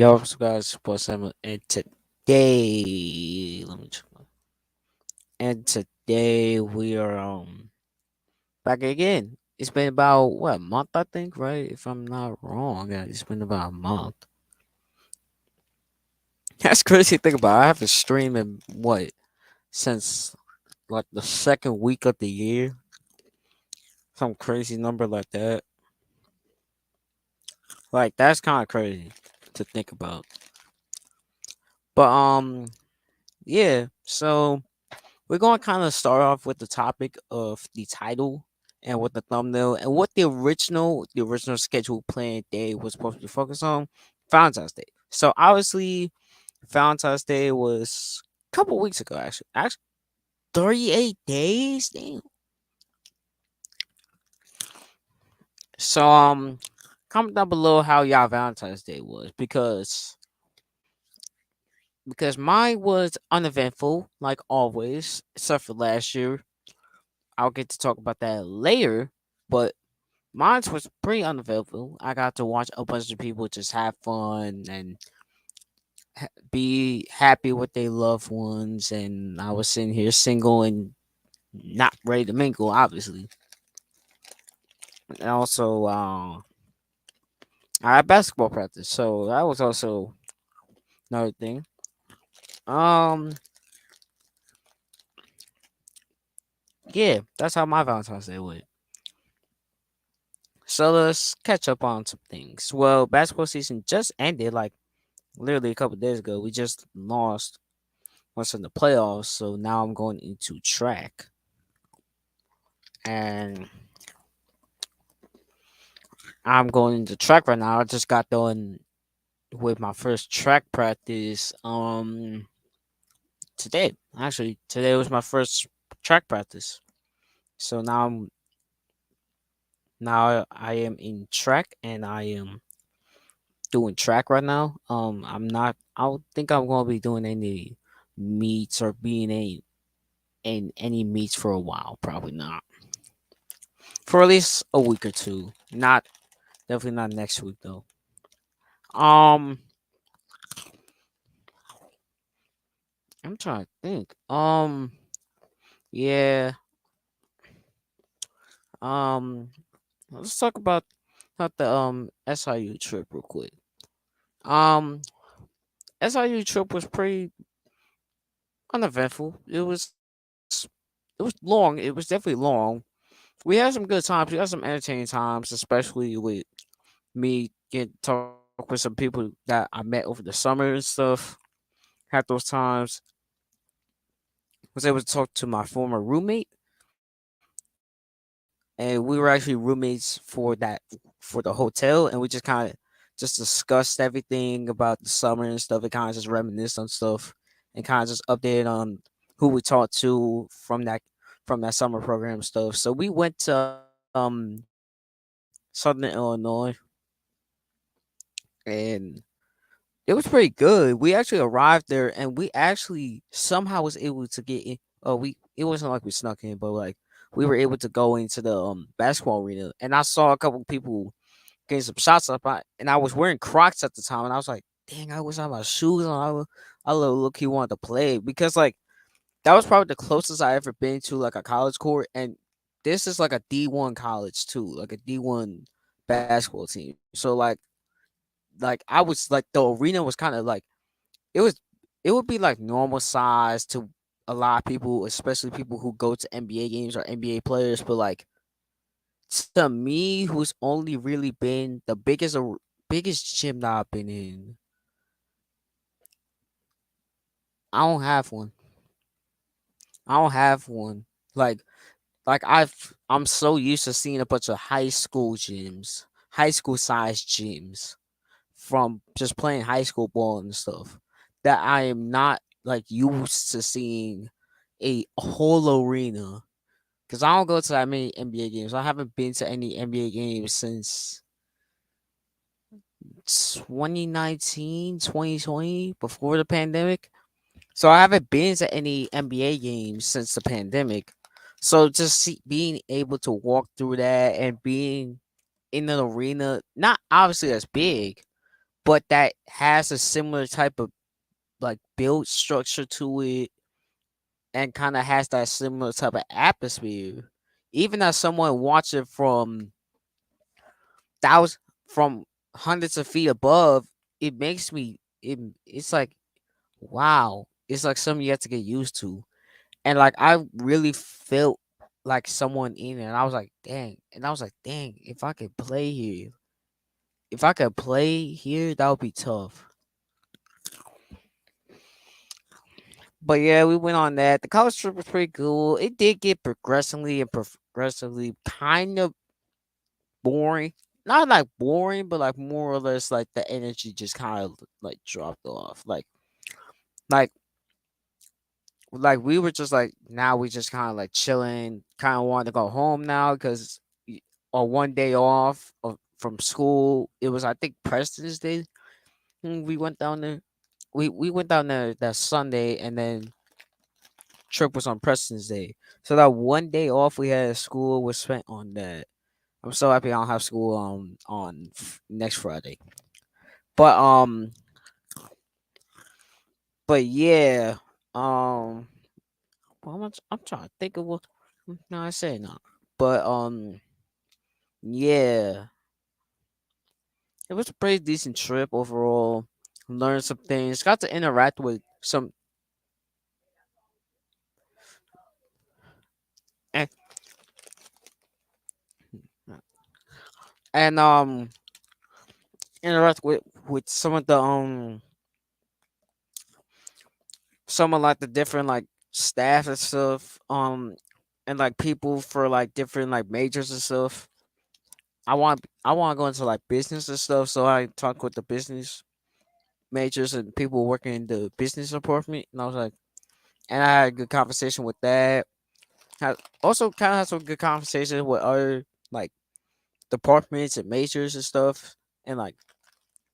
Yo, what's up, guys? Support Samuel, and today, let me check. And today we are back again. It's been about what, a month, I think, right? If I'm not wrong, yeah, it's been about a month. That's crazy to think about. I haven't streamed in what since like the second week of the year, some crazy number like that. Like that's kind of crazy to think about. But yeah. So we're going to kind of start off with the topic of the title and with the thumbnail and what the original scheduled planned day was supposed to focus on. Valentine's Day. So obviously, Valentine's Day was a couple weeks ago. Actually, 38 days. Damn. So comment down below how y'all Valentine's Day was because mine was uneventful like always, except for last year. I'll get to talk about that later, but mine was pretty uneventful. I got to watch a bunch of people just have fun and be happy with their loved ones, and I was sitting here single and not ready to mingle, obviously. And also, I had basketball practice, so that was also another thing. Um, yeah, that's how my Valentine's Day went. So let's catch up on some things. Well, basketball season just ended, like literally a couple days ago. We just lost once in the playoffs, so now I'm going into track. And I'm going into track right now. I just got done with my first track practice today. Actually, today was my first track practice. So now I am in track and I am doing track right now. I don't think I'm gonna be doing any meets or being in any meets for a while. Probably not. For at least a week or two. Not definitely not next week though. Um I'm trying to think. Yeah. Um let's talk about the SIU trip real quick. Um SIU trip was pretty uneventful. It was long. It was definitely long. We had some good times. We had some entertaining times, especially with me getting to talk with some people that I met over the summer and stuff. Had those times. Was able to talk to my former roommate, and we were actually roommates for the hotel, and we just kind of just discussed everything about the summer and stuff. And kind of just reminisced on stuff, and kind of just updated on who we talked to from that summer program stuff. So we went to Southern Illinois, and it was pretty good. We actually arrived there, and we actually somehow was able to get in. Oh, we it wasn't like we snuck in, but like we were able to go into the basketball arena, and I saw a couple people getting some shots up. And I was wearing Crocs at the time, and I was like, "Dang, I wish I had my shoes on." I look he wanted to play because like that was probably the closest I ever been to like a college court, and this is like a D1 college too, like a D1 basketball team. So like I was like the arena was kind of like it was it would be like normal size to a lot of people, especially people who go to NBA games or NBA players. But like to me, who's only really been the biggest gym that I've been in, I don't have one. I don't have one. Like I'm so used to seeing a bunch of high school sized gyms from just playing high school ball and stuff, that I am not like used to seeing a whole arena, because I don't go to that many NBA games. I haven't been to any NBA games since 2019, 2020, before the pandemic. So I haven't been to any NBA games since the pandemic. So just being able to walk through that and being in an arena, not obviously as big, but that has a similar type of like build structure to it, and kind of has that similar type of atmosphere. Even as someone watching from thousands, from hundreds of feet above, it makes me it's like wow. It's like something you have to get used to. And like I really felt like someone in it, and I was like, dang. And I was like, dang, if I could play here, that would be tough. But yeah, we went on that. The college trip was pretty cool. It did get progressively kind of boring. Not like boring, but like more or less like the energy just kind of like dropped off. Like like we were just like now we just kind of like chilling, kind of wanted to go home now because on one day off from school, it was I think Preston's Day. We went down there. We went down there that Sunday, and then trip was on Preston's Day. So that one day off we had at school was spent on that. I'm so happy I don't have school next Friday. But but yeah, um, I'm trying to think of what. No, I say no. But yeah, it was a pretty decent trip overall. Learned some things. Got to interact with some and, and interact with some of the some of like the different like staff and stuff, and like people for like different like majors and stuff. I want to go into like business and stuff, so I talk with the business majors and people working in the business department, and I was like, and I had a good conversation with that. Also kind of had some good conversations with other like departments and majors and stuff, and like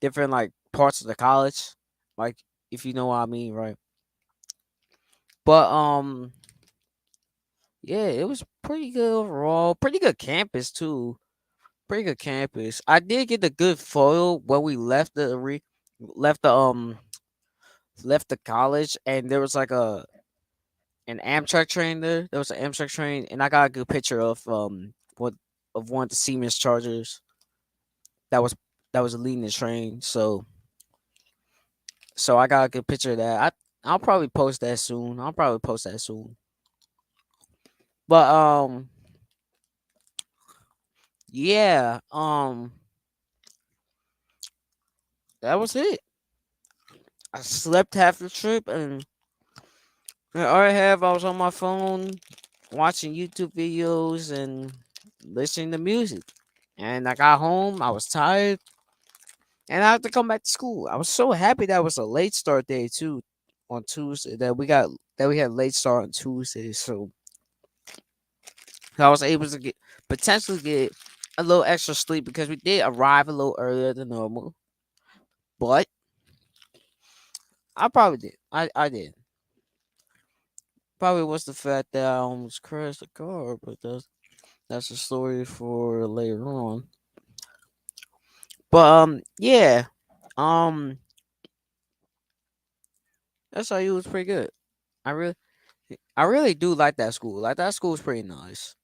different like parts of the college, like if you know what I mean, right? But yeah, it was pretty good overall. Pretty good campus too. Pretty good campus. I did get a good photo when we left the left the college, and there was like an Amtrak train there. There was an Amtrak train, and I got a good picture what of one of the Siemens Chargers that was leading the train. So I got a good picture of that. I'll probably post that soon. I'll probably post that soon. But yeah, that was it. I slept half the trip, and the other half I was on my phone watching YouTube videos and listening to music. And I got home, I was tired, and I had to come back to school. I was so happy that was a late start day too on Tuesday, that we had late start on Tuesday, so I was able to get potentially get a little extra sleep because we did arrive a little earlier than normal. But I probably did. I did. Probably was the fact that I almost crashed the car, but that's a story for later on. But yeah. Um SIU was pretty good. I really I really do like that school. Like that school is pretty nice.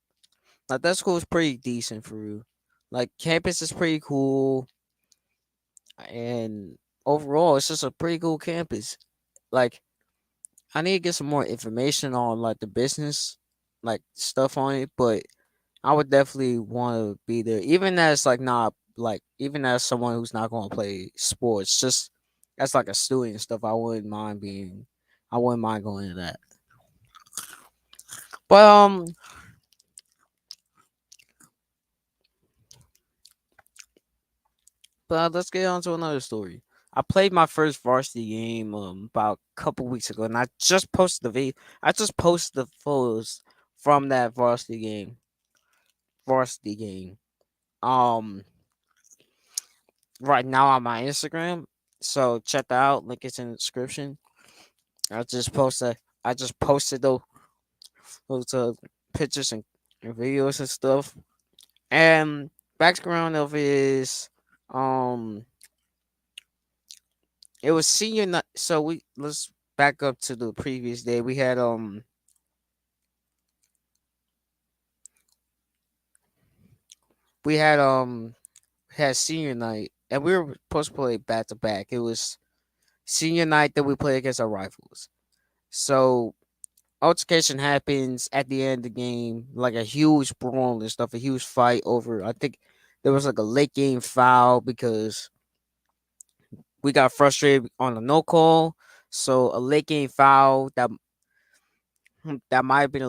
Like that school is pretty decent for you. Like campus is pretty cool, and overall it's just a pretty cool campus. Like I need to get some more information on like the business like stuff on it, but I would definitely want to be there, even as like not like even as someone who's not going to play sports, just as like a student and stuff. I wouldn't mind going to that. But let's get on to another story. I played my first varsity game about a couple weeks ago, and I just posted the video. I just posted the photos from that varsity game. Um, right now on my Instagram. So check that out. Link is in the description. I just posted. I just posted those pictures and videos and stuff. And background of it is um It was senior night. So we let's back up to the previous day. We had senior night, and we were supposed to play back to back. It was senior night that we played against our rivals. So altercation happens at the end of the game, like a huge brawl and stuff, a huge fight over. I think there was like a late game foul because we got frustrated on a no call. So a late game foul that might have been a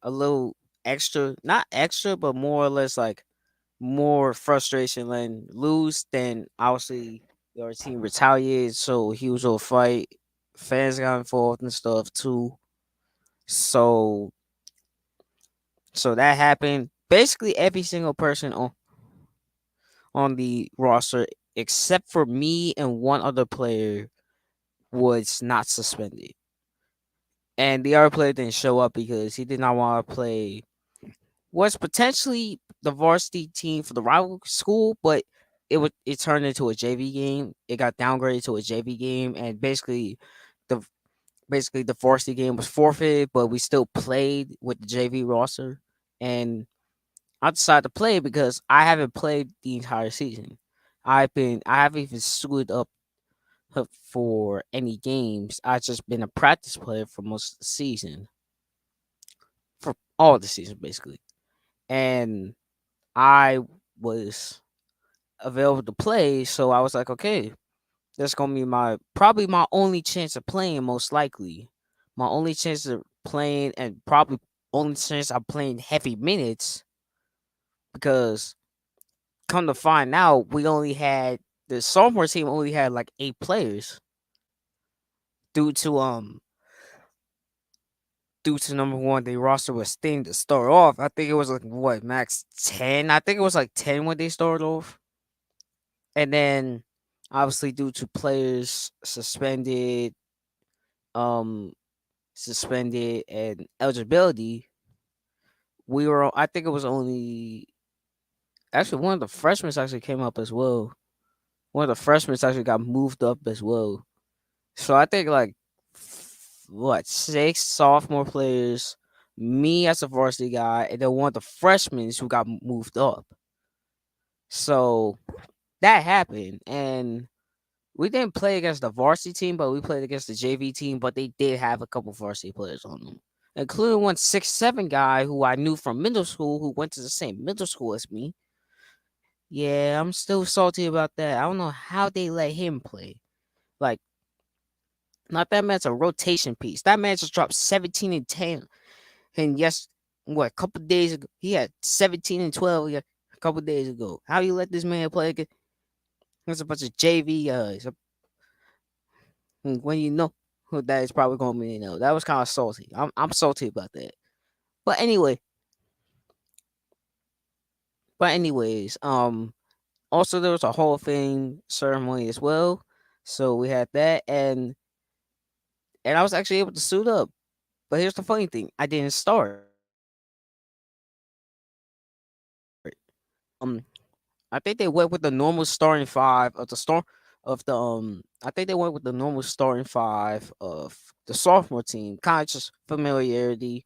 little extra, not extra, but more or less like more frustration letting lose. Then obviously our team retaliated, so huge little fight. Fans got involved and stuff too. So that happened. Basically, every single person on the roster, except for me and one other player, was not suspended. And the other player didn't show up because he did not want to play. Was potentially the varsity team for the rival school, but it turned into a JV game. It got downgraded to a JV game, and the the varsity game was forfeited, but we still played with the JV roster. And I decided to play because I haven't played the entire season. I haven't even suited up for any games. I've just been a practice player for most of the season, for all the season basically. And I was available to play, so I was like, okay, that's gonna be my probably my only chance of playing, most likely. My only chance of playing, and probably only chance of playing heavy minutes, because come to find out, we only had the sophomore team only had like 8 players due to number one, the roster was thin to start off. I think it was like what, max 10. I think it was like 10 when they started off, and then obviously due to players um suspended and eligibility, I think it was only actually one of the freshmen actually came up as well. One of the freshmen actually got moved up as well. So I think like what, 6 sophomore players, me as a varsity guy, and then one of the freshmen who got moved up. So that happened, and we didn't play against the varsity team, but we played against the JV team. But they did have a couple varsity players on them, including one 6'7" guy who I knew from middle school, who went to the same middle school as me. Yeah, I'm still salty about that. I don't know how they let him play. Like, not that man's a rotation piece. That man just dropped 17 and 10. And yes, what, a couple days ago, he had 17 and 12 a couple days ago. How you let this man play against a bunch of JV guys? When you know who that is probably going to be, that was kind of salty. I'm salty about that. But anyway, also there was a Hall of Fame ceremony as well. So we had that, and I was actually able to suit up. But here's the funny thing: I didn't start. I think they went with the normal starting five of the storm of the I think they went with the normal starting five of the sophomore team, kind of just familiarity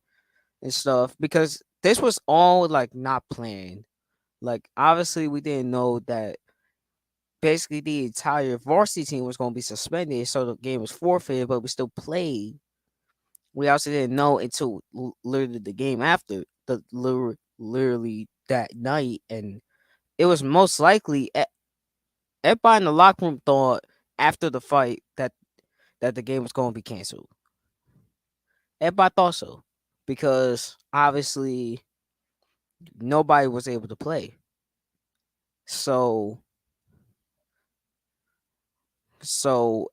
and stuff, because this was all like not planned. Like, obviously we didn't know that basically the entire varsity team was going to be suspended, so the game was forfeited, but we still played. We also didn't know until literally the game after, literally that night, and it was most likely everybody in the locker room thought after the fight that the game was going to be canceled. Everybody thought so, because obviously nobody was able to play. So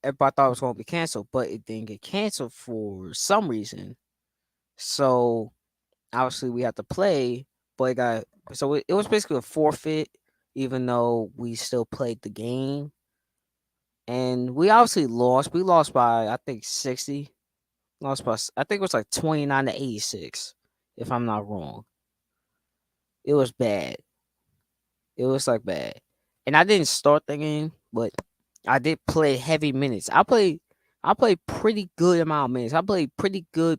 everybody thought it was going to be canceled, but it didn't get canceled for some reason. So obviously we had to play, but it was basically a forfeit, even though we still played the game. And we obviously lost. We lost by, I think, 60. Lost by, I think it was like 29 to 86, if I'm not wrong. It was bad. It was like bad. And I didn't start the game, but I did play heavy minutes. I played pretty good amount of minutes. I played pretty good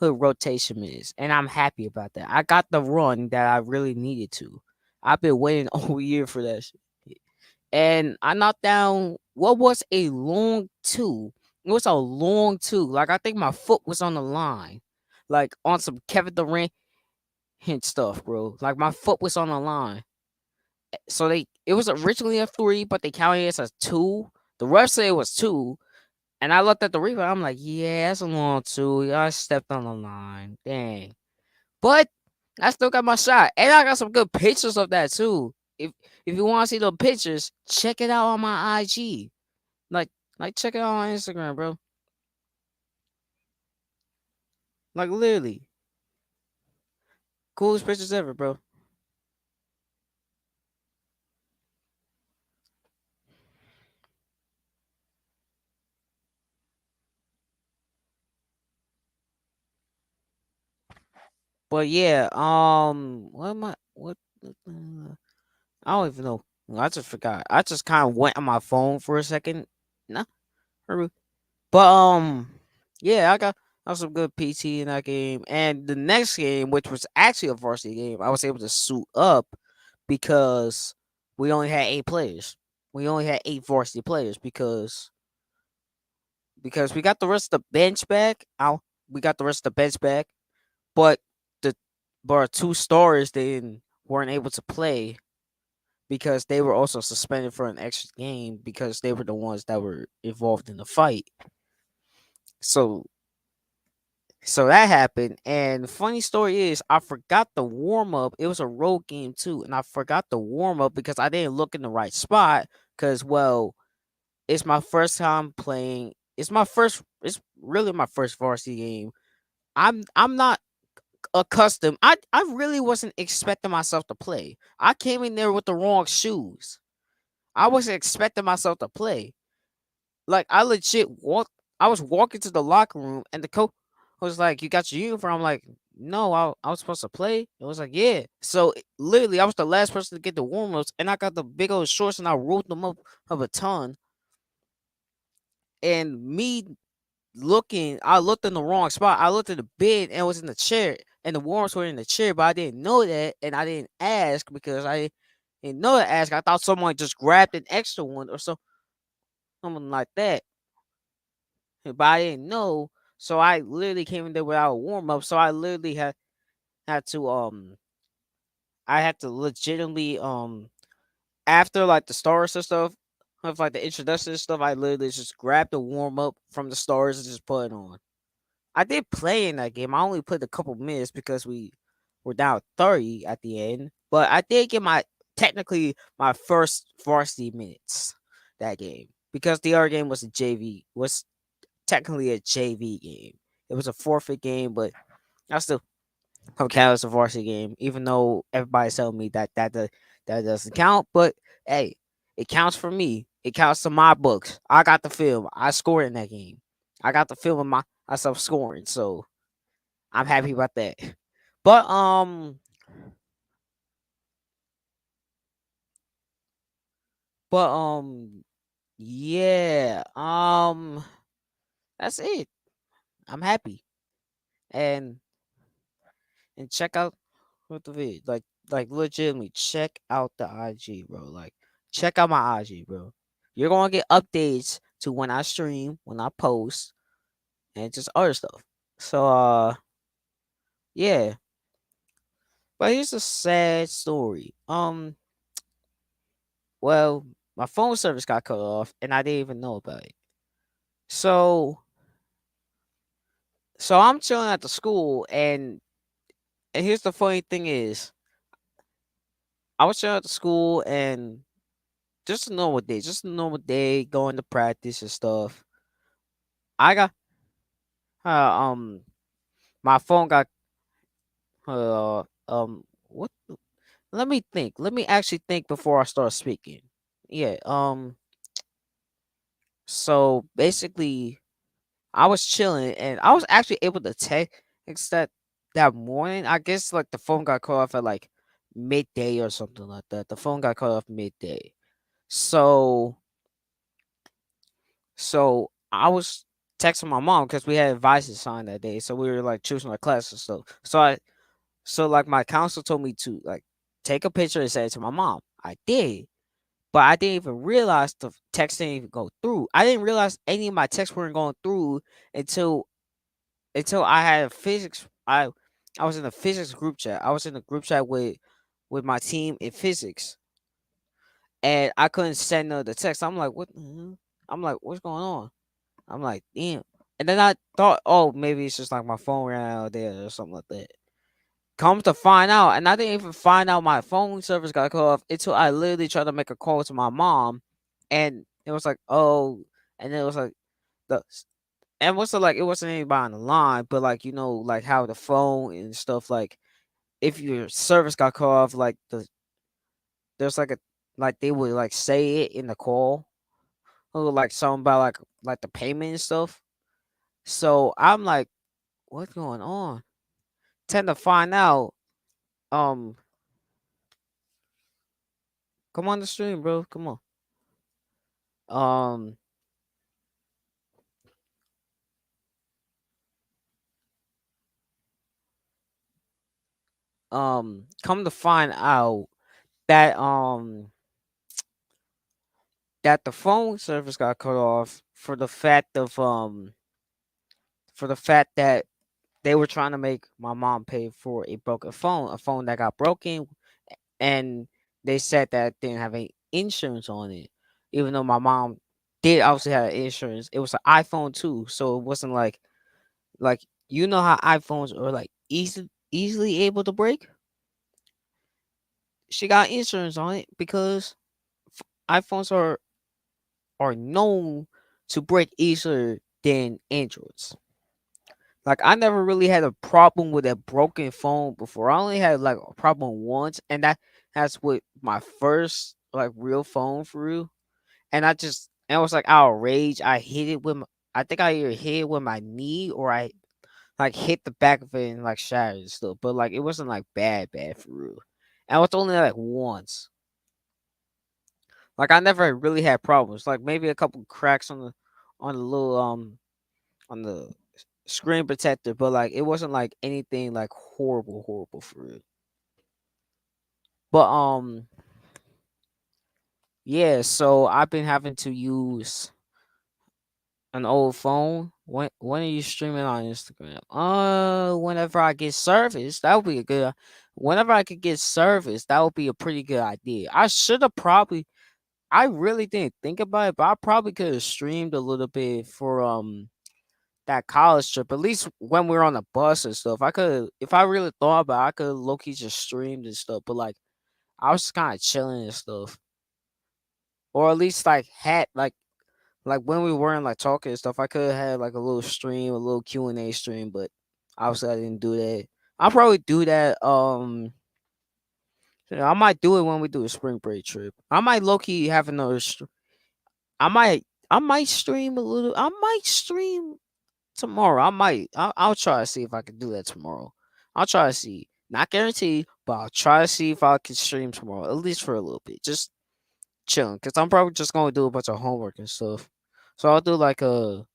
rotation minutes, and I'm happy about that. I got the run that I really needed to. I've been waiting all year for that shit. And I knocked down what was a long two. It was a long two. Like I think my foot was on the line. Like on some Kevin Durant hint stuff, bro. Like my foot was on the line. So it was originally a three, but they counted it as a two. The ref said it was two. And I looked at the replay. I'm like, yeah, that's a long two. I stepped on the line. Dang. But I still got my shot. And I got some good pictures of that too. If you want to see the pictures, check it out on my IG. Like check it out on Instagram, bro. Like literally. Coolest pictures ever, bro. But yeah, what am I I don't even know. I just forgot. I just kind of went on my phone for a second. Nah, hurry. But yeah, I got some good PT in that game. And the next game, which was actually a varsity game, I was able to suit up because we only had 8 players. We only had 8 varsity players because we got the rest of the bench back. We got the rest of the bench back, but the but our 2 stars weren't able to play because they were also suspended for an extra game because they were the ones that were involved in the fight. So So that happened, and funny story is, I forgot the warm up. It was a road game too, and I forgot the warm up because I didn't look in the right spot. Cause well, it's my first time playing. It's my first. It's really my first varsity game. I'm not accustomed. I really wasn't expecting myself to play. I came in there with the wrong shoes. I wasn't expecting myself to play. Like I legit walked. I was walking to the locker room, and the coach was like, "You got your uniform?" I'm like, "No, I was supposed to play." It was like, "Yeah." So literally, I was the last person to get the warm ups, and I got the big old shorts, and I rolled them up of a ton. And me looking, I looked in the wrong spot. I looked at the bed and it was in the chair, and the warm ups were in the chair, but I didn't know that, and I didn't ask because I didn't know to ask. I thought someone just grabbed an extra one or something like that. But I didn't know. So I literally came in there without a warm up. So I literally had to I had to legitimately after like the stars and stuff of like the introduction and stuff, I literally just grabbed the warm up from the stars and just put it on. I did play in that game. I only played a couple minutes because we were down 30 at the end. But I did get my technically my first varsity minutes that game. Because the other game was a JV was technically a JV game. It was a forfeit game, but I still don't count as a varsity game, even though everybody's telling me that doesn't count. But hey, it counts for me. It counts to my books. I got the film. I scored in that game. I got the film of myself scoring, so I'm happy about that. But but yeah, that's it. I'm happy and check out what the vid like legitimately check out the IG, bro. Like check out my IG, bro. You're gonna get updates to when I stream, when I post, and just other stuff. So yeah. But here's a sad story. Well, my phone service got cut off and I didn't even know about it. So I'm chilling at the school and here's the funny thing is I was chilling at the school and just a normal day, going to practice and stuff. I got uh, um my phone got what let me think. Let me actually think before I start speaking. Yeah, so basically I was chilling and I was actually able to text that morning. I guess like the phone got cut off at like midday or something like that. The phone got cut off midday. So So I was texting my mom because we had advice assigned that day. So we were like choosing our class and stuff. So like my counselor told me to like take a picture and send it to my mom. I did. But I didn't even realize the text didn't even go through. I didn't realize any of my texts weren't going through until I had a physics. I was in a physics group chat. I was in a group chat with my team in physics, and I couldn't send the text. I'm like, what? I'm like, what's going on? I'm like, damn. And then I thought, oh, maybe it's just like my phone ran out there or something like that. Come to find out, and I didn't even find out my phone service got cut off until I literally tried to make a call to my mom, and it was like, oh, and then it was like the and what's the like? It wasn't anybody on the line, but like like how the phone and stuff, like if your service got cut off, like there's like a like they would like say it in the call, or like something about like the payment and stuff. So I'm like, what's going on? Tend to find out, um, come on the stream, bro. Come on. Um, come to find out that that the phone service got cut off for the fact that they were trying to make my mom pay for a broken phone, a phone that got broken, and they said that it didn't have any insurance on it, even though my mom did obviously have insurance. It was an iPhone too, so it wasn't like how iPhones are like easily able to break. She got insurance on it because iPhones are known to break easier than Androids. Like I never really had a problem with a broken phone before. I only had like a problem once, and that's with my first like real phone for real. And I was like out of rage. I hit it with I think I either hit it with my knee or I like hit the back of it and like shattered and stuff. But like it wasn't like bad for real. And it was only like once. Like I never really had problems. Like maybe a couple cracks on the little on the screen protector, but like it wasn't like anything like horrible for real. But yeah, so I've been having to use an old phone. When are you streaming on Instagram? Whenever I get service, that would be a good. Whenever I could get service, that would be a pretty good idea. I should have probably. I really didn't think about it, but I probably could have streamed a little bit for that college trip. At least when we were on the bus and stuff, I could, if I really thought about it, I could low key just streamed and stuff. But like, I was kind of chilling and stuff, or at least like had like when we weren't like talking and stuff, I could have had like a little stream, a little Q&A stream. But obviously, I didn't do that. I'll probably do that. I might do it when we do a spring break trip. I might low key have another. I might stream a little. I might stream tomorrow. I'll try to see if I can do that tomorrow. I'll try to see. Not guaranteed, but I'll try to see if I can stream tomorrow, at least for a little bit. Just chilling, cause I'm probably just gonna do a bunch of homework and stuff. So I'll do like a.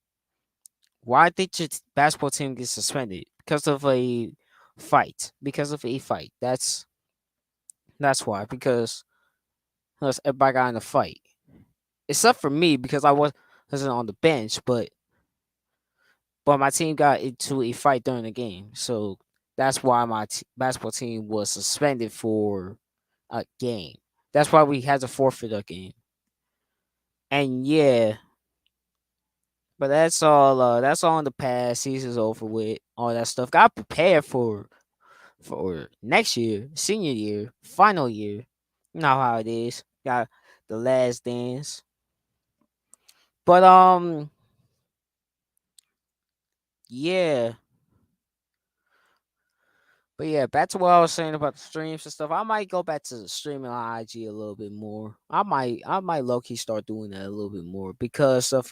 Why did your basketball team get suspended? Because of a fight. Because of a fight. That's why. Because everybody got in a fight, except for me because wasn't on the bench, but my team got into a fight during the game, so that's why my basketball team was suspended for a game. That's why we had to forfeit a game. And yeah, but that's all. That's all in the past. Season's over with. All that stuff. Got prepared for next year, senior year, final year. You know how it is. Got the last dance. But yeah. But yeah, back to what I was saying about the streams and stuff. I might go back to streaming on IG a little bit more. I might low key start doing that a little bit more because of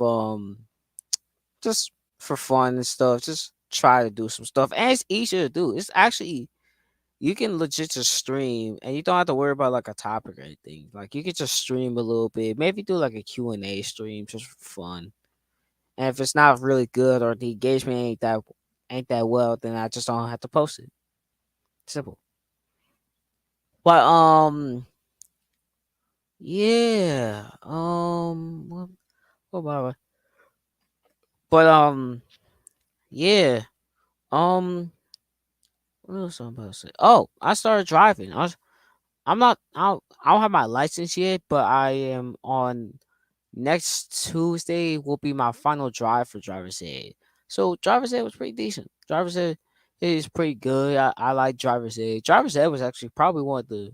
just for fun and stuff. Just try to do some stuff. And it's easier to do. It's actually you can legit just stream and you don't have to worry about like a topic or anything. Like you can just stream a little bit. Maybe do like a Q&A stream just for fun. And if it's not really good or the engagement ain't that well, then I just don't have to post it. Simple. But yeah. What about it? But yeah. Um, what else I'm about to say? Oh, I started driving. I'm not. I don't have my license yet, but I am on next Tuesday. Will be my final drive for driver's ed. So driver's ed was pretty decent. Driver's ed is pretty good. I like driver's ed. Driver's ed was actually probably one of the.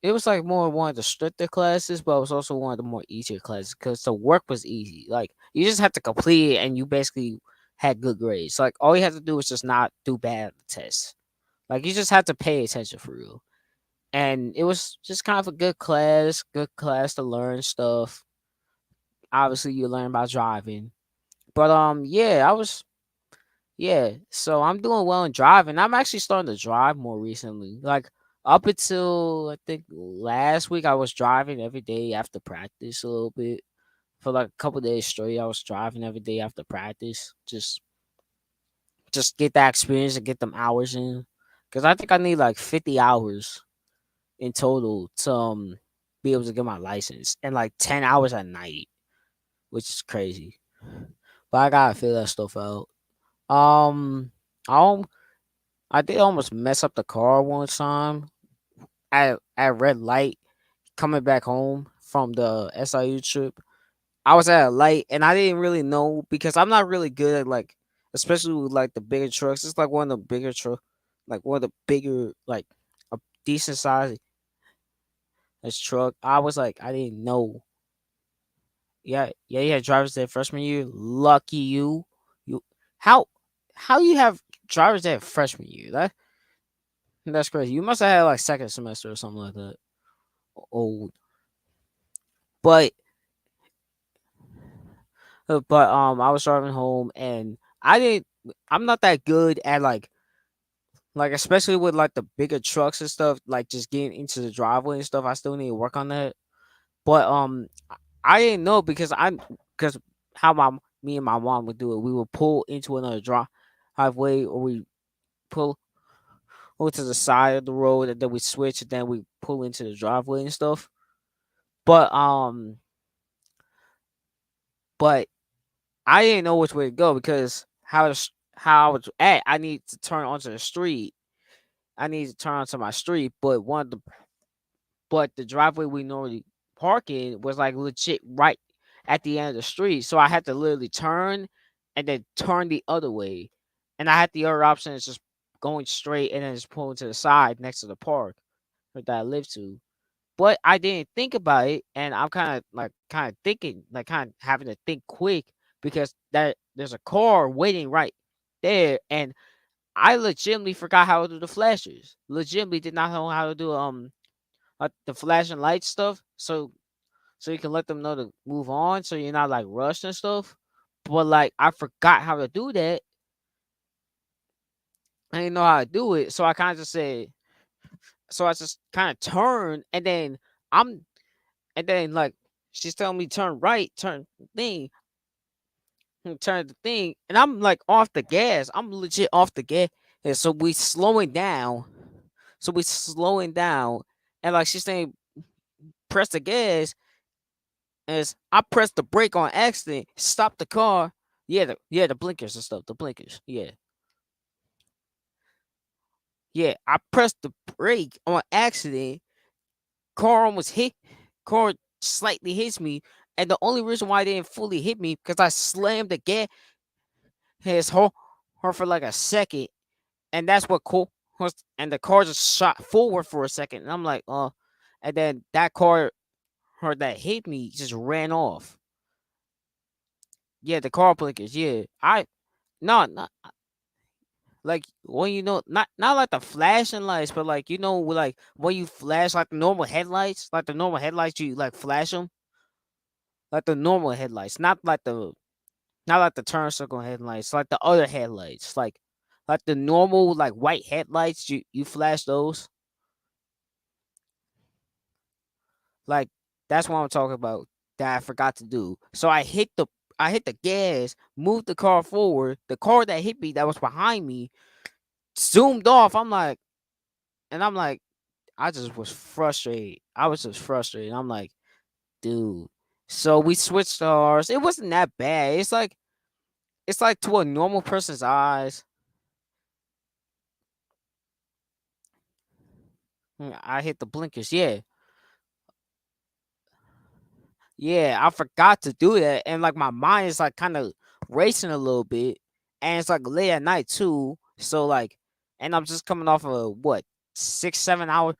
It was like more one of the stricter classes, but it was also one of the more easier classes because the work was easy. Like you just had to complete it, and you basically had good grades. Like all you had to do was just not do bad at the test. Like you just had to pay attention for real. And it was just kind of a good class to learn stuff. Obviously, you learn about driving, but yeah, so I'm doing well in driving. I'm actually starting to drive more recently. Like up until I think last week, I was driving every day after practice a little bit for like a couple days straight. I was driving every day after practice, just get that experience and get them hours in. Cause I think I need like 50 hours in total to be able to get my license, and like 10 hours at night, which is crazy. But I gotta figure that stuff out. Um, I al- I did almost mess up the car one time at red light coming back home from the SIU trip. I was at a light and I didn't really know because I'm not really good at like, especially with like the bigger trucks. It's like one of the bigger truck, like one of the bigger like a decent size truck. I was like I didn't know. Yeah, you had driver's ed freshman year. Lucky you. You how how you have driver's ed freshman year? That's crazy. You must have had like second semester or something like that. Old, but I was driving home and I didn't. I'm not that good at like especially with like the bigger trucks and stuff. Like just getting into the driveway and stuff. I still need to work on that. But I didn't know because how my me and my mom would do it. We would pull into another driveway, or we pull over to the side of the road, and then we switch, and then we pull into the driveway and stuff. But but I didn't know which way to go because how I was at, I need to turn onto the street. I need to turn onto my street, but the driveway we normally park in was like legit right at the end of the street. So I had to literally turn and then turn the other way. And I had the other option is just going straight and then just pulling to the side next to the park that I live to. But I didn't think about it, and I'm kind of thinking, like kind of having to think quick because there's a car waiting right there, and I legitimately forgot how to do the flashers. Legitimately did not know how to do the flashing light stuff, so you can let them know to move on, so you're not like rushed and stuff. But like I forgot how to do that. I didn't know how to do it, so I kind of just said, so I just kind of turned, I'm and then like she's telling me turn right, thing, turn the thing, and I'm like off the gas. I'm legit off the gas, and so we slowing down. So we slowing down, and like she's saying, press the gas, as I pressed the brake on accident, stopped the car. Yeah, the blinkers and stuff. The blinkers. Yeah. I pressed the brake on accident. Car almost hit. Car slightly hits me, and the only reason why it didn't fully hit me because I slammed the gas his her for like a second, and that's what cool. And the car just shot forward for a second, and I'm like, and then that car, her that hit me, just ran off. Yeah, the car blinkers. Yeah, I no, not like when not like the flashing lights, but like like when you flash like the normal headlights, like the normal headlights, you like flash them like the normal headlights, not like the turn circle headlights, like the other headlights, like the normal like white headlights. You flash those, like that's what I'm talking about. That I forgot to do. So I hit the gas, moved the car forward. The car that hit me, that was behind me, zoomed off. I'm like, I just was frustrated. I was just frustrated. I'm like, dude. So we switched cars. It wasn't that bad. It's like to a normal person's eyes. I hit the blinkers. Yeah, yeah. I forgot to do that, and like my mind is like kind of racing a little bit, and it's like late at night too. So like, and I'm just coming off of what 6 7 hour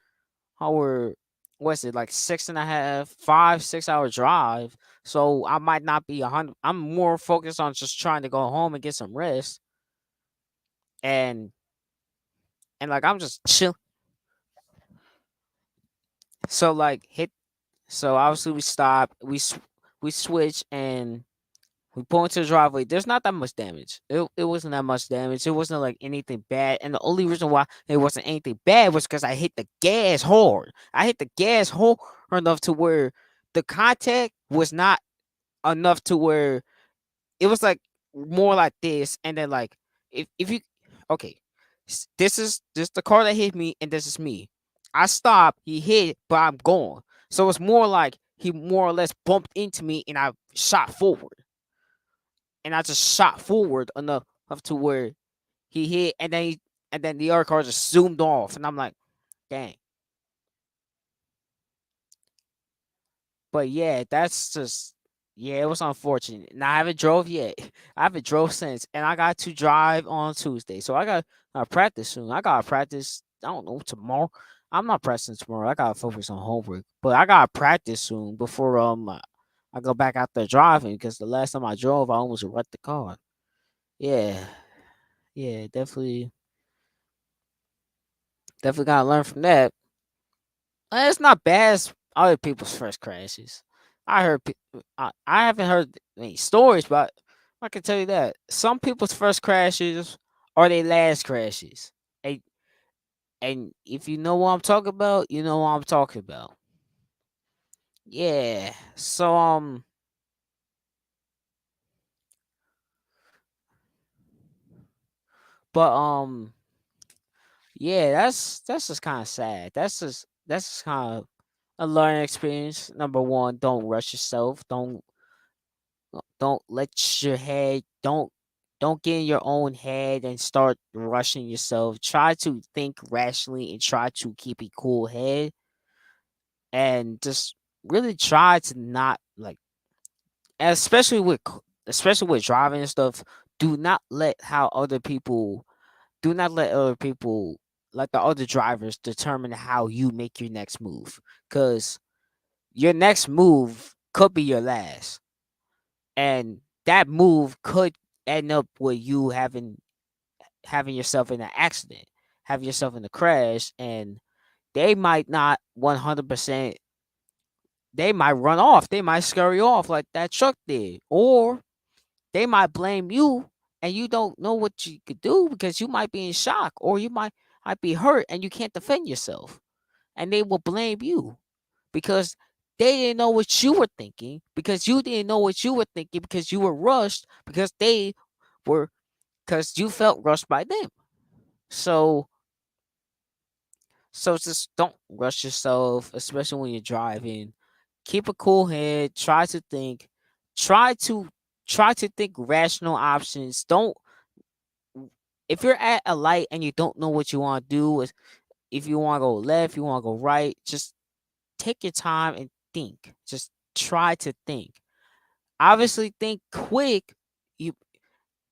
hour. What's it like 6.5 5 6 hour drive? So I might not be 100. I'm more focused on just trying to go home and get some rest, and like I'm just chill. So like hit. So obviously we stop. We switch and we pull into the driveway. There's not that much damage. It wasn't that much damage. It wasn't like anything bad. And the only reason why it wasn't anything bad was because I hit the gas hard. I hit the gas hard enough to where the contact was not enough to where it was like more like this. And then like if you okay, this the car that hit me and this is me. I stopped, he hit, but I'm gone. So it's more like he more or less bumped into me and I shot forward. And I just shot forward enough to where he hit, and then the other car just zoomed off, and I'm like, dang. But yeah, that's just yeah, it was unfortunate. And I haven't drove yet. I haven't drove since, and I got to drive on Tuesday, so I got practice soon. I got to practice. I don't know tomorrow. I'm not practicing tomorrow. I gotta focus on homework, but I got to practice soon before I go back out there driving because the last time I drove, I almost wrecked the car. Yeah, yeah, definitely gotta learn from that. It's not bad as other people's first crashes. I haven't heard any stories, but I can tell you that some people's first crashes are their last crashes. And, and if you know what I'm talking about, you know what I'm talking about. Yeah. So but yeah, that's just kind of sad. That's just kind of a learning experience. Number one, don't rush yourself. Don't let your head don't get in your own head and start rushing yourself. Try to think rationally and try to keep a cool head and just really try to not like especially especially with driving and stuff, do not let how other people do not let other people like the other drivers determine how you make your next move cuz your next move could be your last. And that move could end up with you having yourself in an accident, having yourself in a crash, and they might not 100%. They might run off. They might scurry off like that truck did, or they might blame you, and you don't know what you could do because you might be in shock, or you might be hurt, and you can't defend yourself, and they will blame you because they didn't know what you were thinking because you didn't know what you were thinking because you were rushed because they were because you felt rushed by them. So just don't rush yourself, especially when you're driving. Keep a cool head. Try to try to think rational options. Don't if you're at a light and you don't know what you want to do, if you want to go left, you want to go right, just take your time and think. Just try to think. Obviously, think quick. You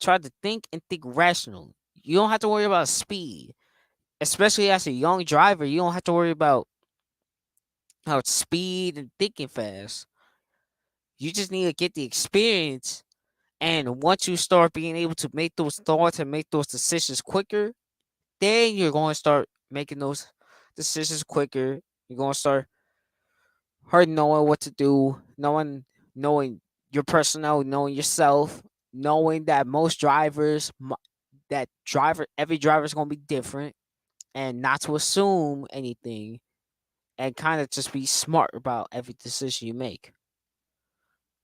try to think and think rational. You don't have to worry about speed, especially as a young driver. You don't have to worry about how it's speed and thinking fast. You just need to get the experience. And once you start being able to make those thoughts and make those decisions quicker, then you're going to start making those decisions quicker. You're going to start her knowing what to do, knowing your personnel, knowing yourself, knowing that most drivers, every driver is going to be different, and not to assume anything, and kind of just be smart about every decision you make.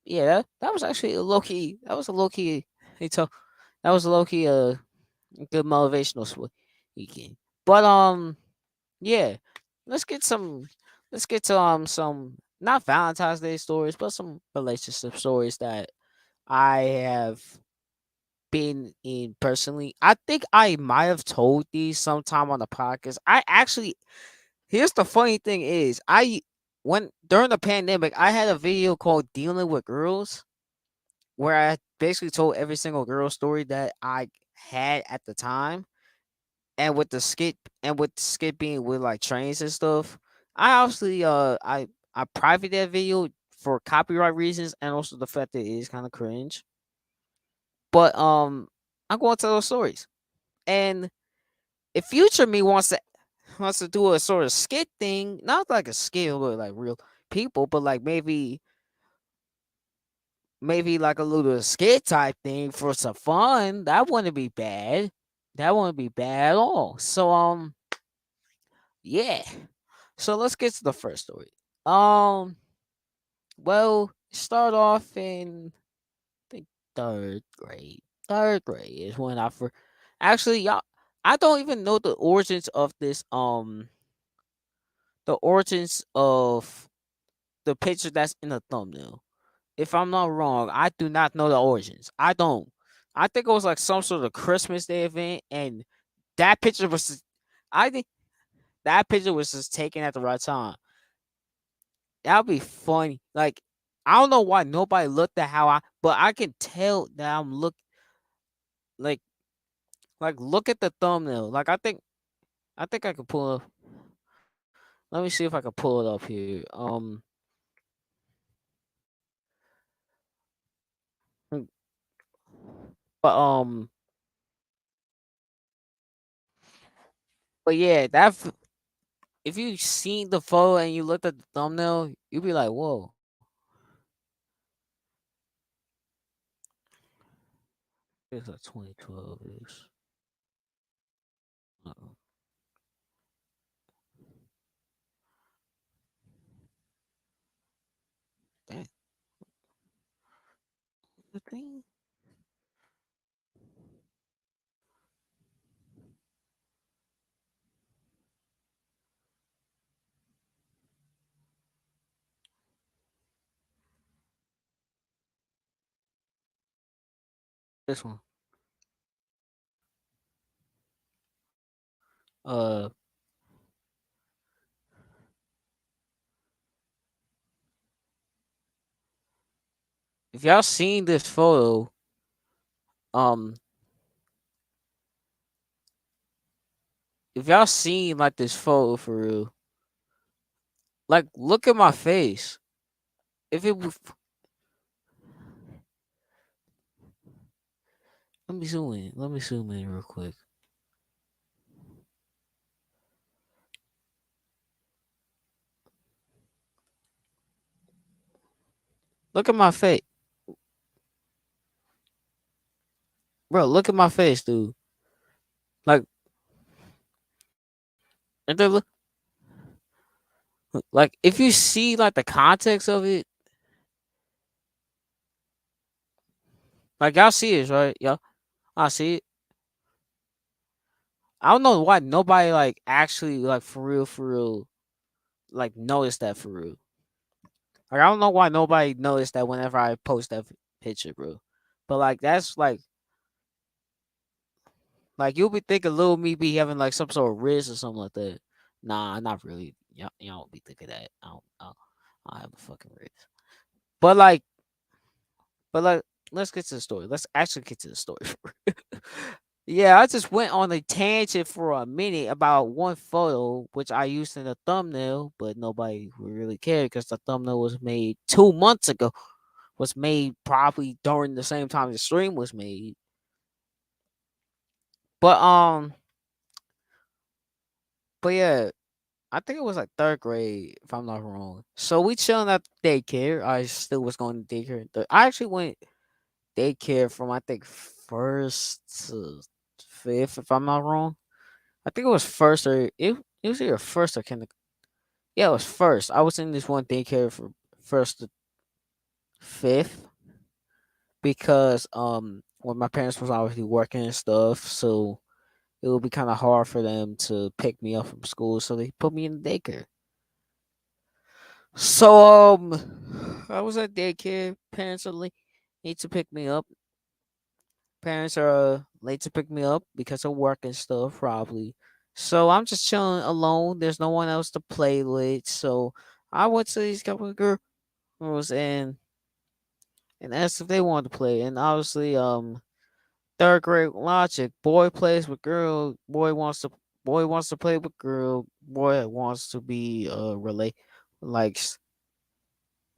Yeah, that was actually a low key. That was a low key. He told that was a low key good motivational weekend. But yeah, let's get some. Let's get to some not Valentine's Day stories, but some relationship stories that I have been in personally. I think I might have told these sometime on the podcast. I actually here's the funny thing is I when during the pandemic I had a video called Dealing with Girls where I basically told every single girl story that I had at the time. And with the skit being with like trains and stuff, I obviously I private that video for copyright reasons and also the fact that it is kind of cringe. But I'm going to tell those stories. And if future me wants to do a sort of skit thing, not like a skit with like real people, but like maybe like a little skit type thing for some fun, that wouldn't be bad. That wouldn't be bad at all. So yeah. So let's get to the first story. Um well, start off in I think third grade. Third grade is when I first actually y'all I don't even know the origins of this the origins of the picture that's in the thumbnail. If I'm not wrong, I do not know the origins. I don't. I think it was like some sort of Christmas Day event, and that picture was. I think that picture was just taken at the right time. That'd be funny. Like I don't know why nobody looked at how but I can tell that I'm like look at the thumbnail. Like I think I could pull up. Let me see if I can pull it up here. Hmm, but but yeah, if you seen the photo and you looked at the thumbnail, you'd be like, "Whoa, it's like 2012 is." Uh, that the thing. This one. Uh, if y'all seen this photo, um, if y'all seen like this photo for real, like look at my face. If it was, let me zoom in. Let me zoom in real quick. Look at my face, bro. Look at my face, dude. Like, and then like if you see like the context of it, like y'all see it, right? Y'all, I see it. I don't know why nobody like actually like for real, like noticed that for real. Like I don't know why nobody noticed that whenever I post that picture, bro. But like that's like you'll be thinking little me be having like some sort of wrist or something like that. Nah, not really. Y'all don't be thinking that. I don't have a fucking wrist. But like, but like, let's get to the story. Let's actually get to the story. Yeah, I just went on a tangent for a minute about one photo which I used in the thumbnail, but nobody really cared because the thumbnail was made 2 months ago. Was made probably during the same time the stream was made. But but yeah, I think it was like third grade if I'm not wrong. So we chilling at daycare. I still was going to daycare. I actually went daycare from I think first to fifth if I'm not wrong. I think it was first or it was either first or kindergarten. Yeah, it was first. I was in this one daycare for first. fifth because when my parents was obviously working and stuff, so it would be kind of hard for them to pick me up from school, so they put me in daycare. So I was at daycare. Parents are late to pick me up. Parents are late to pick me up because of work and stuff, probably. So I'm just chilling alone. There's no one else to play with. So I went to these couple of girls and asked if they wanted to play. And obviously, third grade logic: boy plays with girl, boy wants to play with girl, boy wants to be relate likes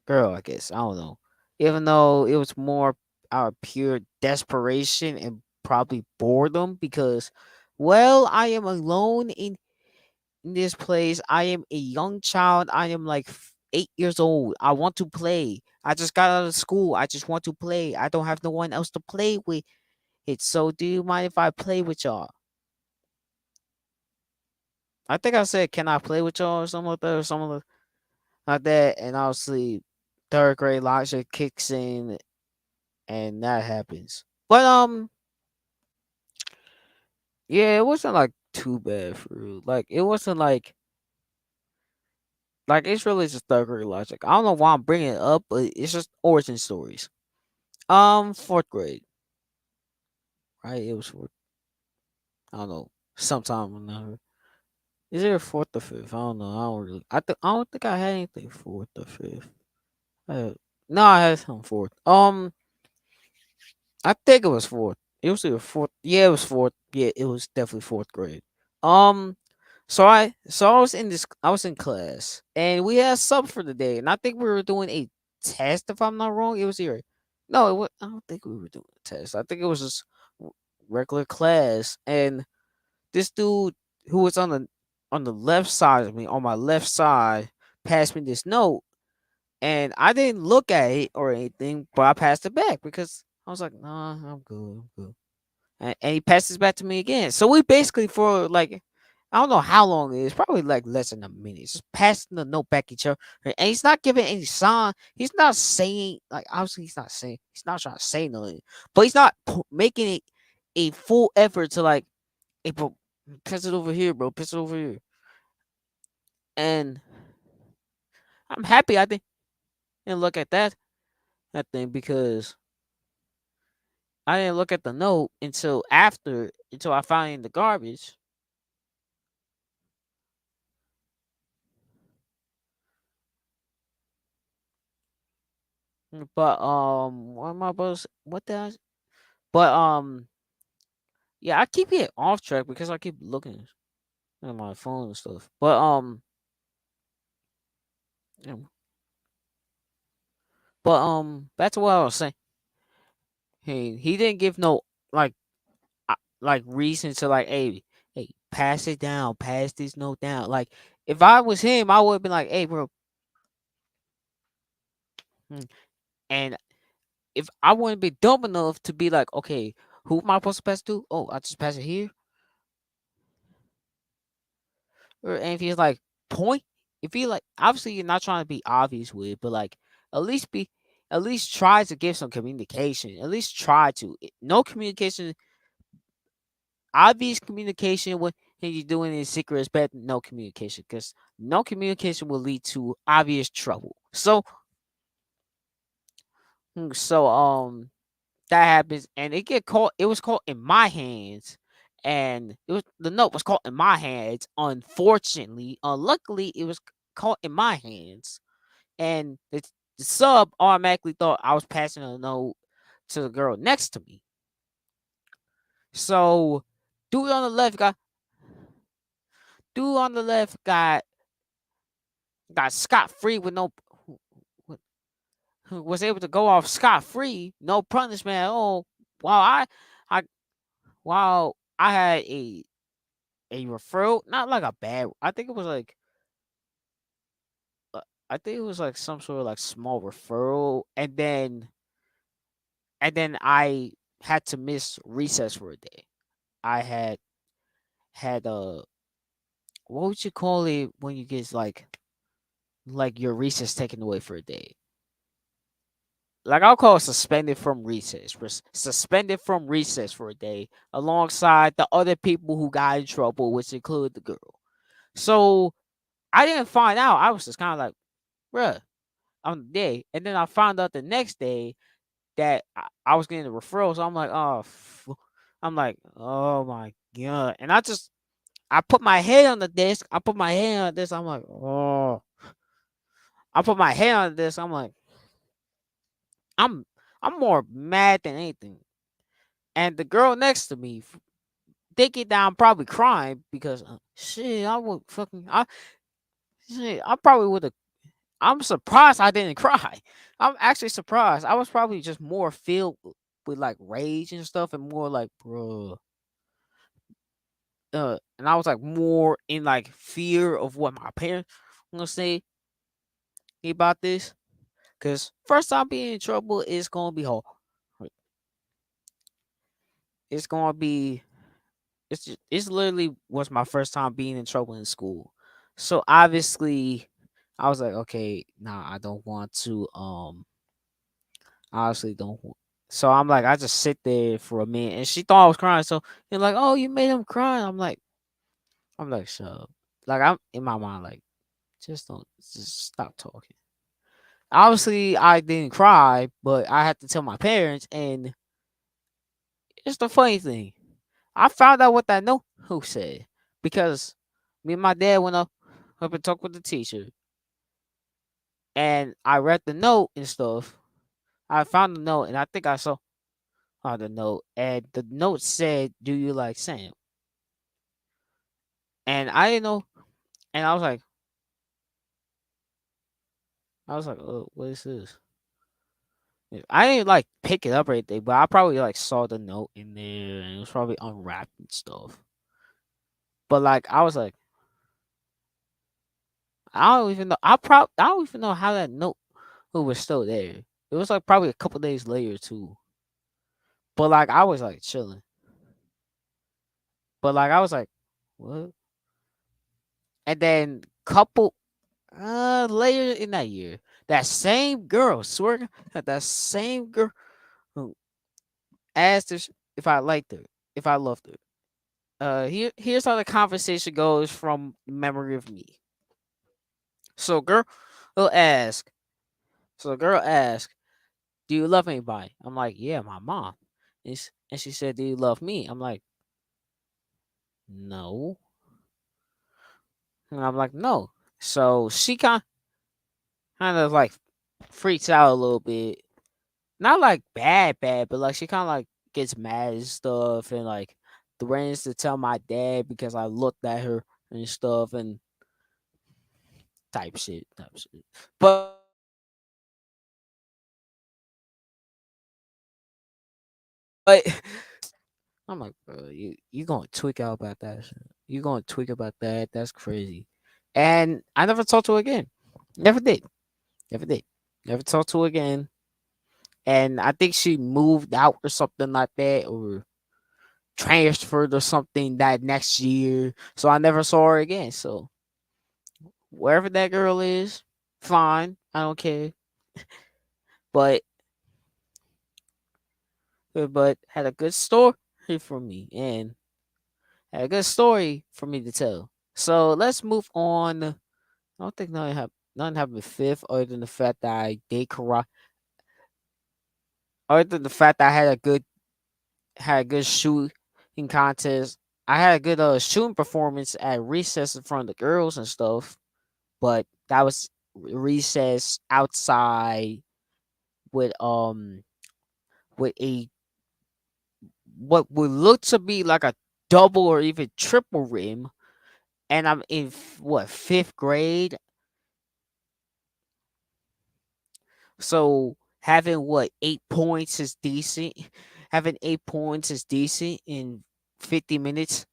girl. I guess I don't know. Even though it was more out of pure desperation and probably boredom because, well, I am alone in this place. I am a young child. I am like 8 years old. I want to play. I just got out of school. I just want to play. I don't have no one else to play with. It's so. Do you mind if I play with y'all? I think I said, "Can I play with y'all?" or something like that, or something like that. And obviously, third grade logic kicks in, and that happens. But yeah, it wasn't like too bad for real. Like it wasn't like it's really just third grade logic. I don't know why I'm bringing it up, but it's just origin stories. Fourth grade, right? It was fourth. I don't know. Sometime whenever. Is it fourth or fifth? I don't know. I don't really. I don't think I had anything fourth or fifth. Uh, no, I had some fourth. I think it was fourth. It was either fourth. Yeah, it was fourth. Yeah, it was definitely fourth grade. Um, so I was in this. I was in class, and we had sub for the day, and I think we were doing a test. If I'm not wrong, it was here. No, it was. I don't think we were doing a test. I think it was just regular class, and this dude who was on the left side of me, on my left side, passed me this note, and I didn't look at it or anything, but I passed it back because I was like, "Nah, I'm good, I'm good." And he passes back to me again. So we basically for like I don't know how long it is, probably like less than a minute. Just passing the note back each other, and he's not giving any sign. He's not saying like obviously he's not trying to say nothing, but he's not making it a full effort to like, hey bro, pass it over here, bro, pass it over here. And I'm happy I didn't look at that thing because I didn't look at the note until I found it in the garbage. But what am I supposed? What the? But yeah, I keep getting off track because I keep looking at my phone and stuff. But yeah, back to what I was saying. He didn't give no like like reason to like, hey, pass it down, pass this note down. Like if I was him, I would have been like, hey, bro. hmm, And if I wouldn't be dumb enough to be like, okay, who am I supposed to pass it to? Oh, I just pass it here. And if he's like point, if he like obviously you're not trying to be obvious with it, but like at least be at least try to give some communication. At least try to. No communication, obvious communication when you're doing it in secret is better than no communication because no communication will lead to obvious trouble. So that happens and it was caught in my hands and it was the note was caught in my hands unfortunately. Unluckily it was caught in my hands and the sub automatically thought I was passing a note to the girl next to me. So dude on the left got dude on the left got scot free with no was able to go off scot free, no punishment at all. While I while I had a referral, not like a bad. Uh, I think it was like some sort of like small referral, and then I had to miss recess for a day. I had what would you call it when you get like your recess taken away for a day? like I'll call it suspended from recess. Suspended from recess for a day, alongside the other people who got in trouble, which included the girl. So I didn't find out. I was just kind of like, bruh, on the day. And then I found out the next day that I was getting a referral. So I'm like, I'm like, oh my God. And I put my head on the desk. I put my head on this. I'm like, oh. I put my head on this. I'm like, I'm I'm more mad than anything. And the girl next to me, thinking that I'm probably crying because shit, I would fucking I probably would have. I'm surprised I didn't cry. I'm actually surprised. I was probably just more filled with like rage and stuff, and more like, bro. And I was like more in like fear of what my parents were gonna say about this. Cause first time being in trouble is gonna be hard. It's gonna be it's literally was my first time being in trouble in school. So obviously I was like, okay, nah, I don't want to I honestly don't so I'm like, I just sit there for a minute and she thought I was crying. So you're like, oh, you made him cry. I'm like, shut up. Like I'm in my mind, like, just stop talking. Obviously I didn't cry, but I had to tell my parents, and it's the funny thing. I found out what that note who said because me and my dad went up and talked with the teacher, and I read the note and stuff. I found the note, and I think I saw the note, and the note said, "Do you like Sam?" And I didn't know, and oh, what is this? I didn't like pick it up or anything, but I probably like saw the note in there, and it was probably unwrapped and stuff. But like, I was like, I don't even know. I don't even know how that note who was still there. It was like probably a couple days later too. But like I was like chilling. But like I was like, what? And then couple later in that year, that same girl, swear to God, that same girl who asked if I liked her, if I loved her. Here's how the conversation goes from memory of me. So will ask, so the girl asked, "Do you love anybody?" I'm like, "Yeah, my mom." And she said, "Do you love me?" I'm like, "No." And I'm like, "No." So she kind of like freaks out a little bit. Not like bad, but like she kind of like gets mad and stuff, and like threatens to tell my dad because I looked at her and stuff, and type shit. But I'm like, bro, you gonna tweak out about that shit. You gonna tweak about that? That's crazy. And I never talked to her again. Never did. Never did. Never talked to her again. And I think she moved out or something like that, or transferred or something that next year. So I never saw her again. So wherever that girl is, fine. I don't care. But but had a good story for me, and had a good story for me to tell. So let's move on. I don't think none have a fifth, other than the fact that I did karate. Other than the fact that I had a good shooting contest. I had a good shooting performance at recess in front of the girls and stuff. But that was recess outside with with a what would look to be like a double or even triple rim, and I'm in what, fifth grade. So having what, 8 points is decent. Having 8 points is decent in 50 minutes.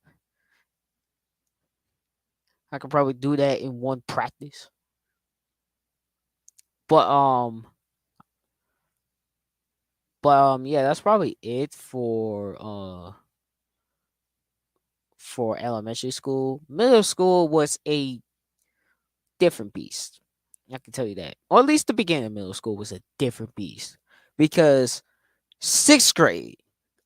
I could probably do that in one practice. But yeah, that's probably it for elementary school. Middle school was a different beast. I can tell you that. Or at least the beginning of middle school was a different beast. because 6th grade,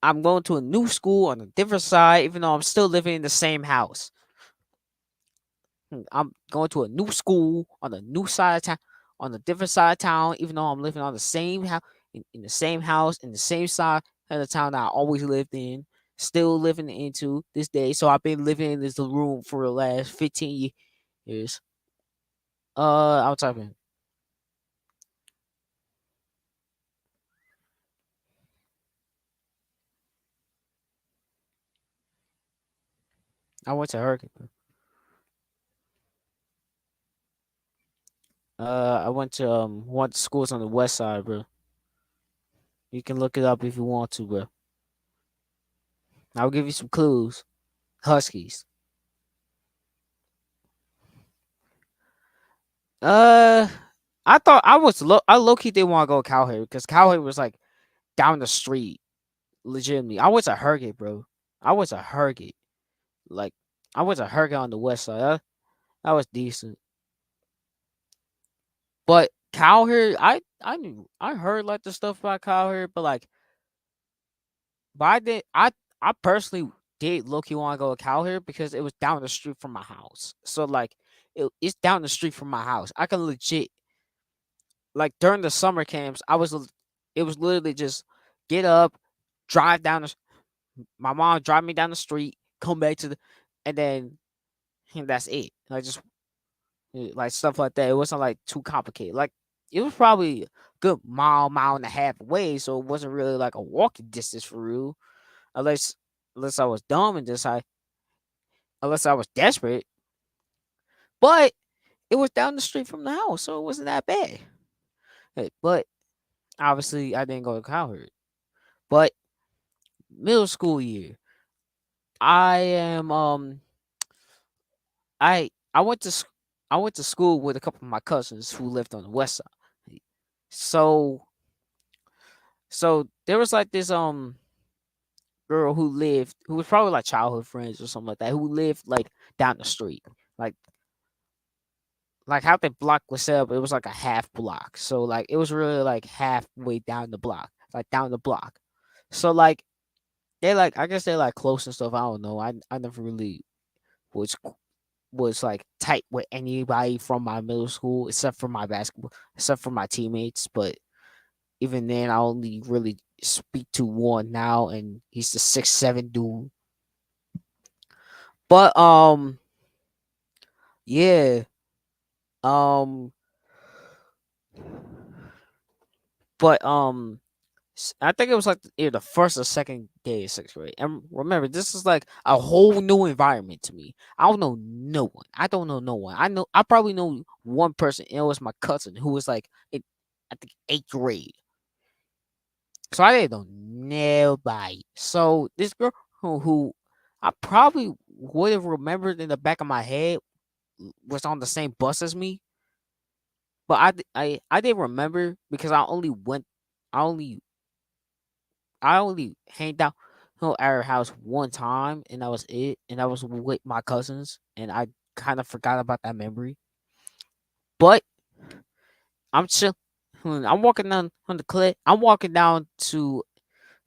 I'm going to a new school on a different side, even though I'm still living in the same house. I'm going to a new school on a new side of town, on a different side of town, even though I'm living on the same house, in the same house, in the same side of the town that I always lived in, still living into this day. So I've been living in this room for the last 15 years. I'll type in. I went to Hurricane. I went to one of the schools on the west side, bro. You can look it up if you want to, bro. I'll give you some clues. Huskies. Uh, I thought I low key didn't want to go to Calhoun because Calhoun was like down the street. Legitimately, I went to Hurricane, bro. I went to Hurricane. Like I went to Hurricane on the west side. That was decent. But Calhoun, I heard like the stuff about Calhoun, but like, but I personally did low key want to go to Calhoun because it was down the street from my house. So like, it's down the street from my house. I can legit like during the summer camps, it was literally just get up, drive down my mom drive me down the street, come back to the, and then and that's it. Like just like stuff like that. It wasn't like too complicated. Like it was probably a good mile and a half away, so it wasn't really like a walking distance for real. Unless unless I was dumb and just I unless I was desperate. But it was down the street from the house, so it wasn't that bad. But obviously I didn't go to Cowherd. But middle school year, I am I went to I went to school with a couple of my cousins who lived on the west side. So there was like this girl who was probably like childhood friends or something like that who lived like down the street. Like how the block was set up, it was like a half block. So like it was really like halfway down the block. Like down the block. So like they like I guess they're like close and stuff. I don't know. I never really was like tight with anybody from my middle school except for my teammates. But even then, I only really speak to one now, and he's the 6'7" dude. But yeah, um, but I think it was like either the first or second day of 6th grade. And remember, this is like a whole new environment to me. I don't know no one. I don't know no one. I probably know one person. And it was my cousin who was like in I think 8th grade. So I didn't know nobody. So this girl who I probably would have remembered in the back of my head was on the same bus as me. But I didn't remember because I only I only hanged out at her house one time, and that was it. And that was with my cousins, and I kind of forgot about that memory. But I'm chill. I'm walking down on the class. I'm walking down to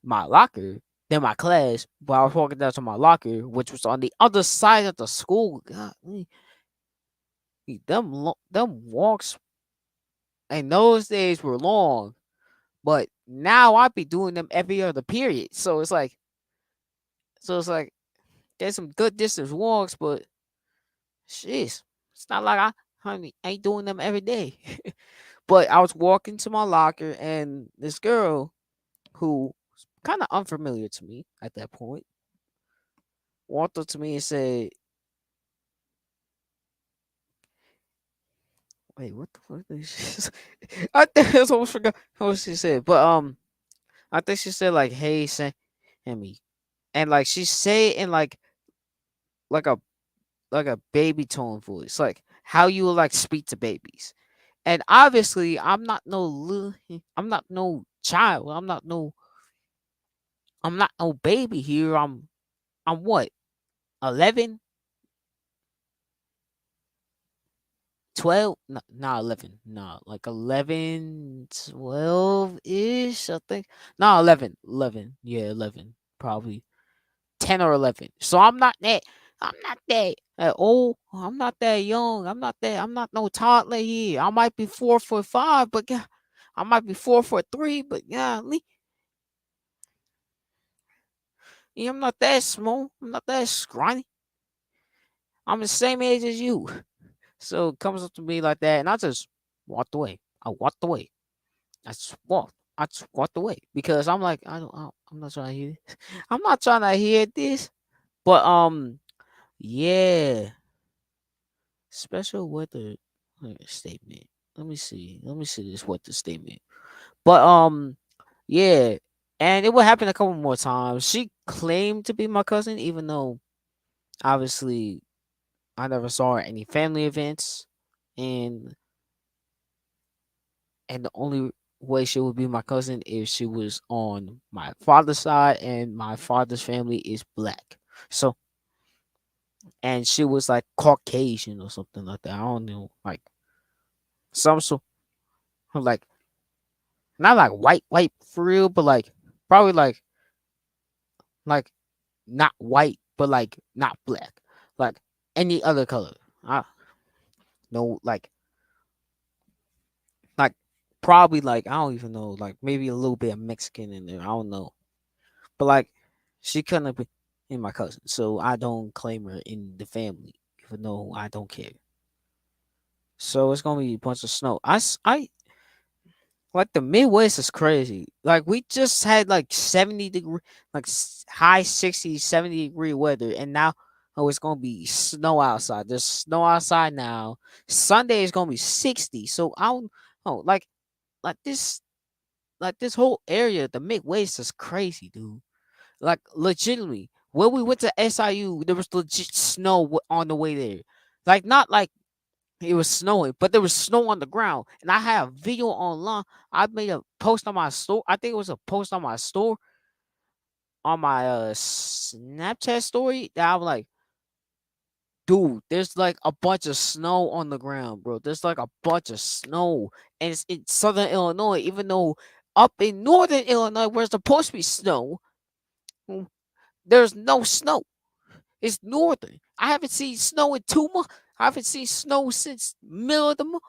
my locker, then my class. But I was walking down to my locker, which was on the other side of the school. God, them walks in those days were long, but now I be doing them every other period. So it's like there's some good distance walks, but jeez, it's not like honey, ain't doing them every day. But I was walking to my locker, and this girl who was kind of unfamiliar to me at that point walked up to me and said, "Wait, what the fuck did she say?" I think I almost forgot what she said, but I think she said like, "Hey, Sammy," and like she said in like a baby tone voice, like how you like speak to babies. And obviously, I'm not no child. I'm not no baby here. I'm what 11, 12, not 11, no, like 11, 12 ish, I think. No, 11, 11, yeah, 11, probably 10 or 11. So I'm not that old. I'm not that young. I'm not no toddler here. I might be 4 foot 5, but yeah, I might be 4 foot 3, but yeah, I'm not that small. I'm not that scrawny. I'm the same age as you. So it comes up to me like that, and I just walked away. I walked away. I just walked. I just walked away because I'm like, I'm not trying to hear this. I'm not trying to hear this. But yeah, special weather statement. Let me see. Let me see this weather statement. But yeah, and it would happen a couple more times. She claimed to be my cousin, even though obviously I never saw her at any family events, and the only way she would be my cousin if she was on my father's side, and my father's family is black. So, and she was like Caucasian or something like that. I don't know, like some sort, like not like white for real, but like probably like not white, but like not black, like any other color. I know, like probably like I don't even know, like maybe a little bit of Mexican in there. I don't know, but like she couldn't have been in my cousin, so I don't claim her in the family, even though I don't care. So it's gonna be a bunch of snow. I like the Midwest is crazy. Like we just had like 70-degree, like high 60, 70-degree weather, and now it's gonna be snow outside. There's snow outside now. Sunday is gonna be 60. So I don't know, like this this whole area, the Midwest is crazy, dude. Like legitimately, when we went to SIU, there was legit snow on the way there. Like not like it was snowing, but there was snow on the ground. And I had a video online. I made a post on my store. I think it was a post on my store on my Snapchat story that I'm like, dude, there's like a bunch of snow on the ground, bro. There's like a bunch of snow. And it's in southern Illinois, even though up in northern Illinois, where it's supposed to be snow, mm, there's no snow. It's northern. I haven't seen snow in 2 months. I haven't seen snow since middle of the month.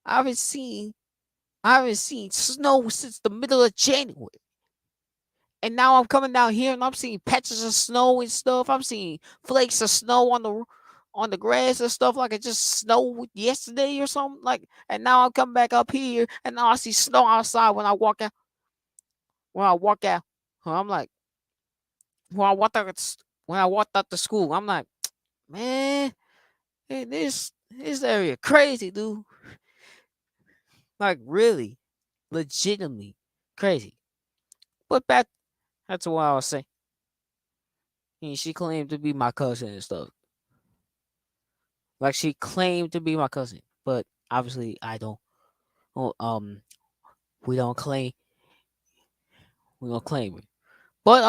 I haven't seen I haven't seen snow since the middle of January. And now I'm coming down here and I'm seeing patches of snow and stuff. I'm seeing flakes of snow on the grass and stuff like it just snowed yesterday or something. Like, and now I'm coming back up here and now I see snow outside when I walk out. When I walk out, I'm like, when I walked out, when I walked out to school, I'm like, man, hey, this area crazy, dude. Like really, legitimately crazy. But back, that's what I was saying. And she claimed to be my cousin and stuff. Like she claimed to be my cousin, but obviously I don't. Oh, we don't claim. We don't claim it. But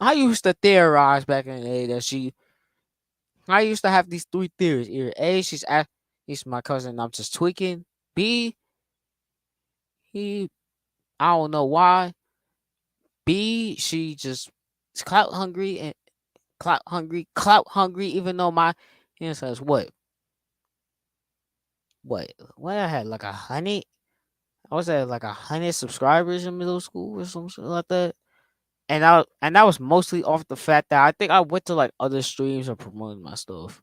I used to theorize back in the day that she. I used to have these three theories. Either A, he's my cousin. I'm just tweaking. B, he. I don't know why. B, she just is clout hungry. Even though my says what I had like 100. I was at like 100 subscribers in middle school or something like that. And that was mostly off the fact that I think I went to like other streams and promoted my stuff.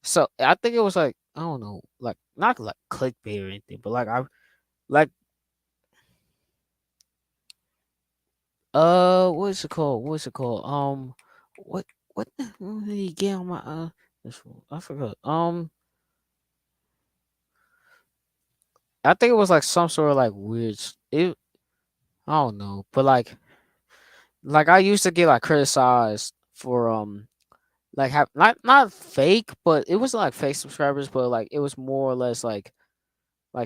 So I think it was like I don't know, like not like clickbait or anything, but like I like what's it called? What's it called? What what did he get on my this one? I forgot. I think it was like some sort of like weird it I don't know, but like I used to get like criticized for like have not fake, but it was like fake subscribers, but like it was more or less like I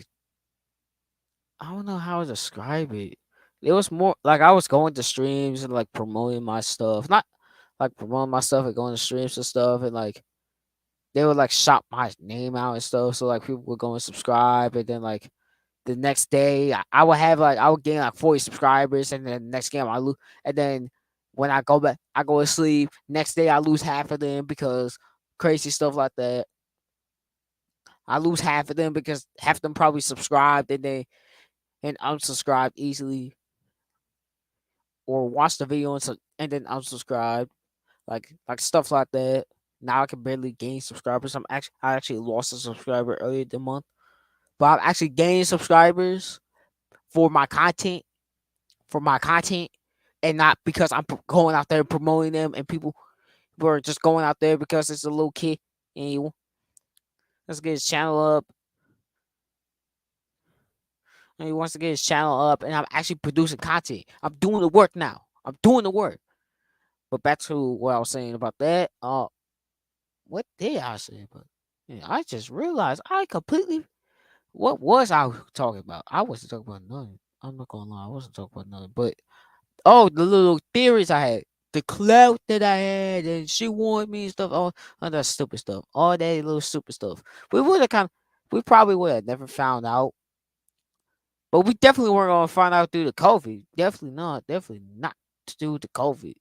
don't know how to describe it. It was more like I was going to streams and like promoting my stuff, not like promoting my stuff and going to streams and stuff, and like they would like shout my name out and stuff. So like people would go and subscribe, and then like the next day I would have like I would gain like 40 subscribers, and then next game I lose, and then when I go back, I go to sleep. Next day I lose half of them because crazy stuff like that. I lose half of them because half of them probably subscribed and they and unsubscribed easily, or watched the video and then unsubscribed, like stuff like that. Now I can barely gain subscribers. I actually lost a subscriber earlier the month, but I've actually gained subscribers for my content, for my content, and not because I'm going out there promoting them, and people were just going out there because it's a little kid and he wants to get his channel up, and he wants to get his channel up, and I'm actually producing content. I'm doing the work now. I'm doing the work. But back to what I was saying about that. What did I say about? Yeah, I just realized I completely. What was I talking about? I wasn't talking about nothing. I'm not gonna lie, I wasn't talking about nothing. But oh, the little theories I had, the clout that I had, and she wanted me and stuff. All that stupid stuff. All that little stupid stuff. We would have we probably would have never found out. But we definitely weren't gonna find out through the COVID. Definitely not. Definitely not through the COVID.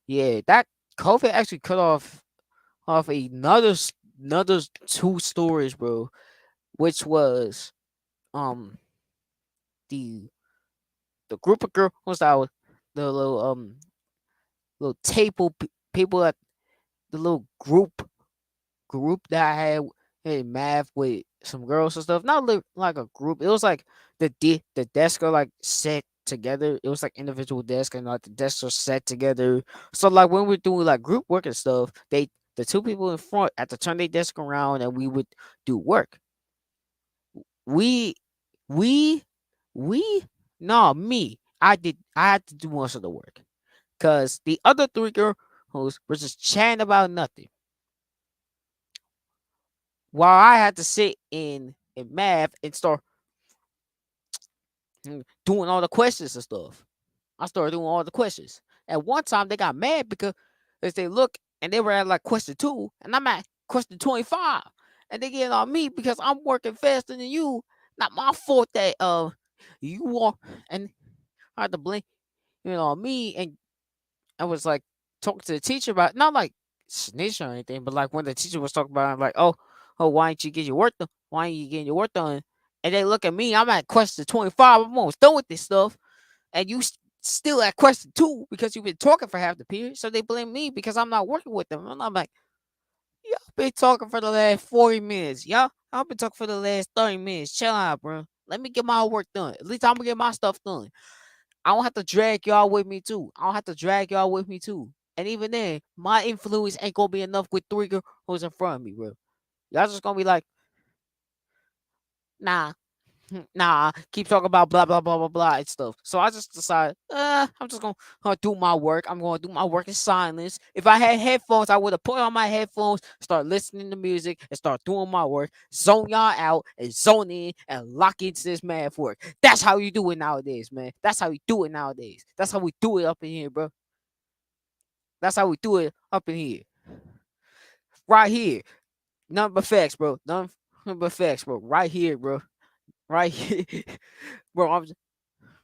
Yeah, that COVID actually cut off another two stories, bro. Which was um the the group of girls that was the little table people at the little group that I had in math with some girls and stuff. Not like a group. It was like the desk are like set together. It was like individual desk, and like the desks are set together. So like when we're doing like group work and stuff, the two people in front had to turn their desk around and we would do work. We we we no me. I had to do most of the work. Cause the other three girls were just chatting about nothing. While I had to sit in math and start doing all the questions and stuff. I started doing all the questions. At one time, they got mad because as they look and they were at like question 2, and I'm at question 25, and they get on me because I'm working faster than you. Not my fault that you are, and I had to blame on me, and I was like talking to the teacher about not like snitch or anything, but like when the teacher was talking about it, I'm like, oh, why didn't you get your work done? Why ain't you getting your work done? And they look at me, I'm at question 25, I'm almost done with this stuff, and you still at question 2 because you've been talking for half the period. So they blame me because I'm not working with them. And I'm like, y'all been talking for the last 40 minutes. I've been talking for the last 30 minutes. Chill out, bro. Let me get my work done. At least I'm gonna get my stuff done. I don't have to drag y'all with me too. I don't have to drag y'all with me too. And even then, my influence ain't gonna be enough with three girls in front of me, bro. Y'all just gonna be like, nah, nah, keep talking about blah blah blah blah blah and stuff. So I just decided, I'm just gonna do my work. I'm gonna do my work in silence. If I had headphones, I would have put on my headphones, start listening to music, and start doing my work. Zone y'all out and zone in and lock into this math work. That's how you do it nowadays, man. That's how we do it nowadays. That's how we do it up in here, bro. That's how we do it up in here, right here. None but facts, bro. None but facts, bro. Right here, bro. Right here, bro.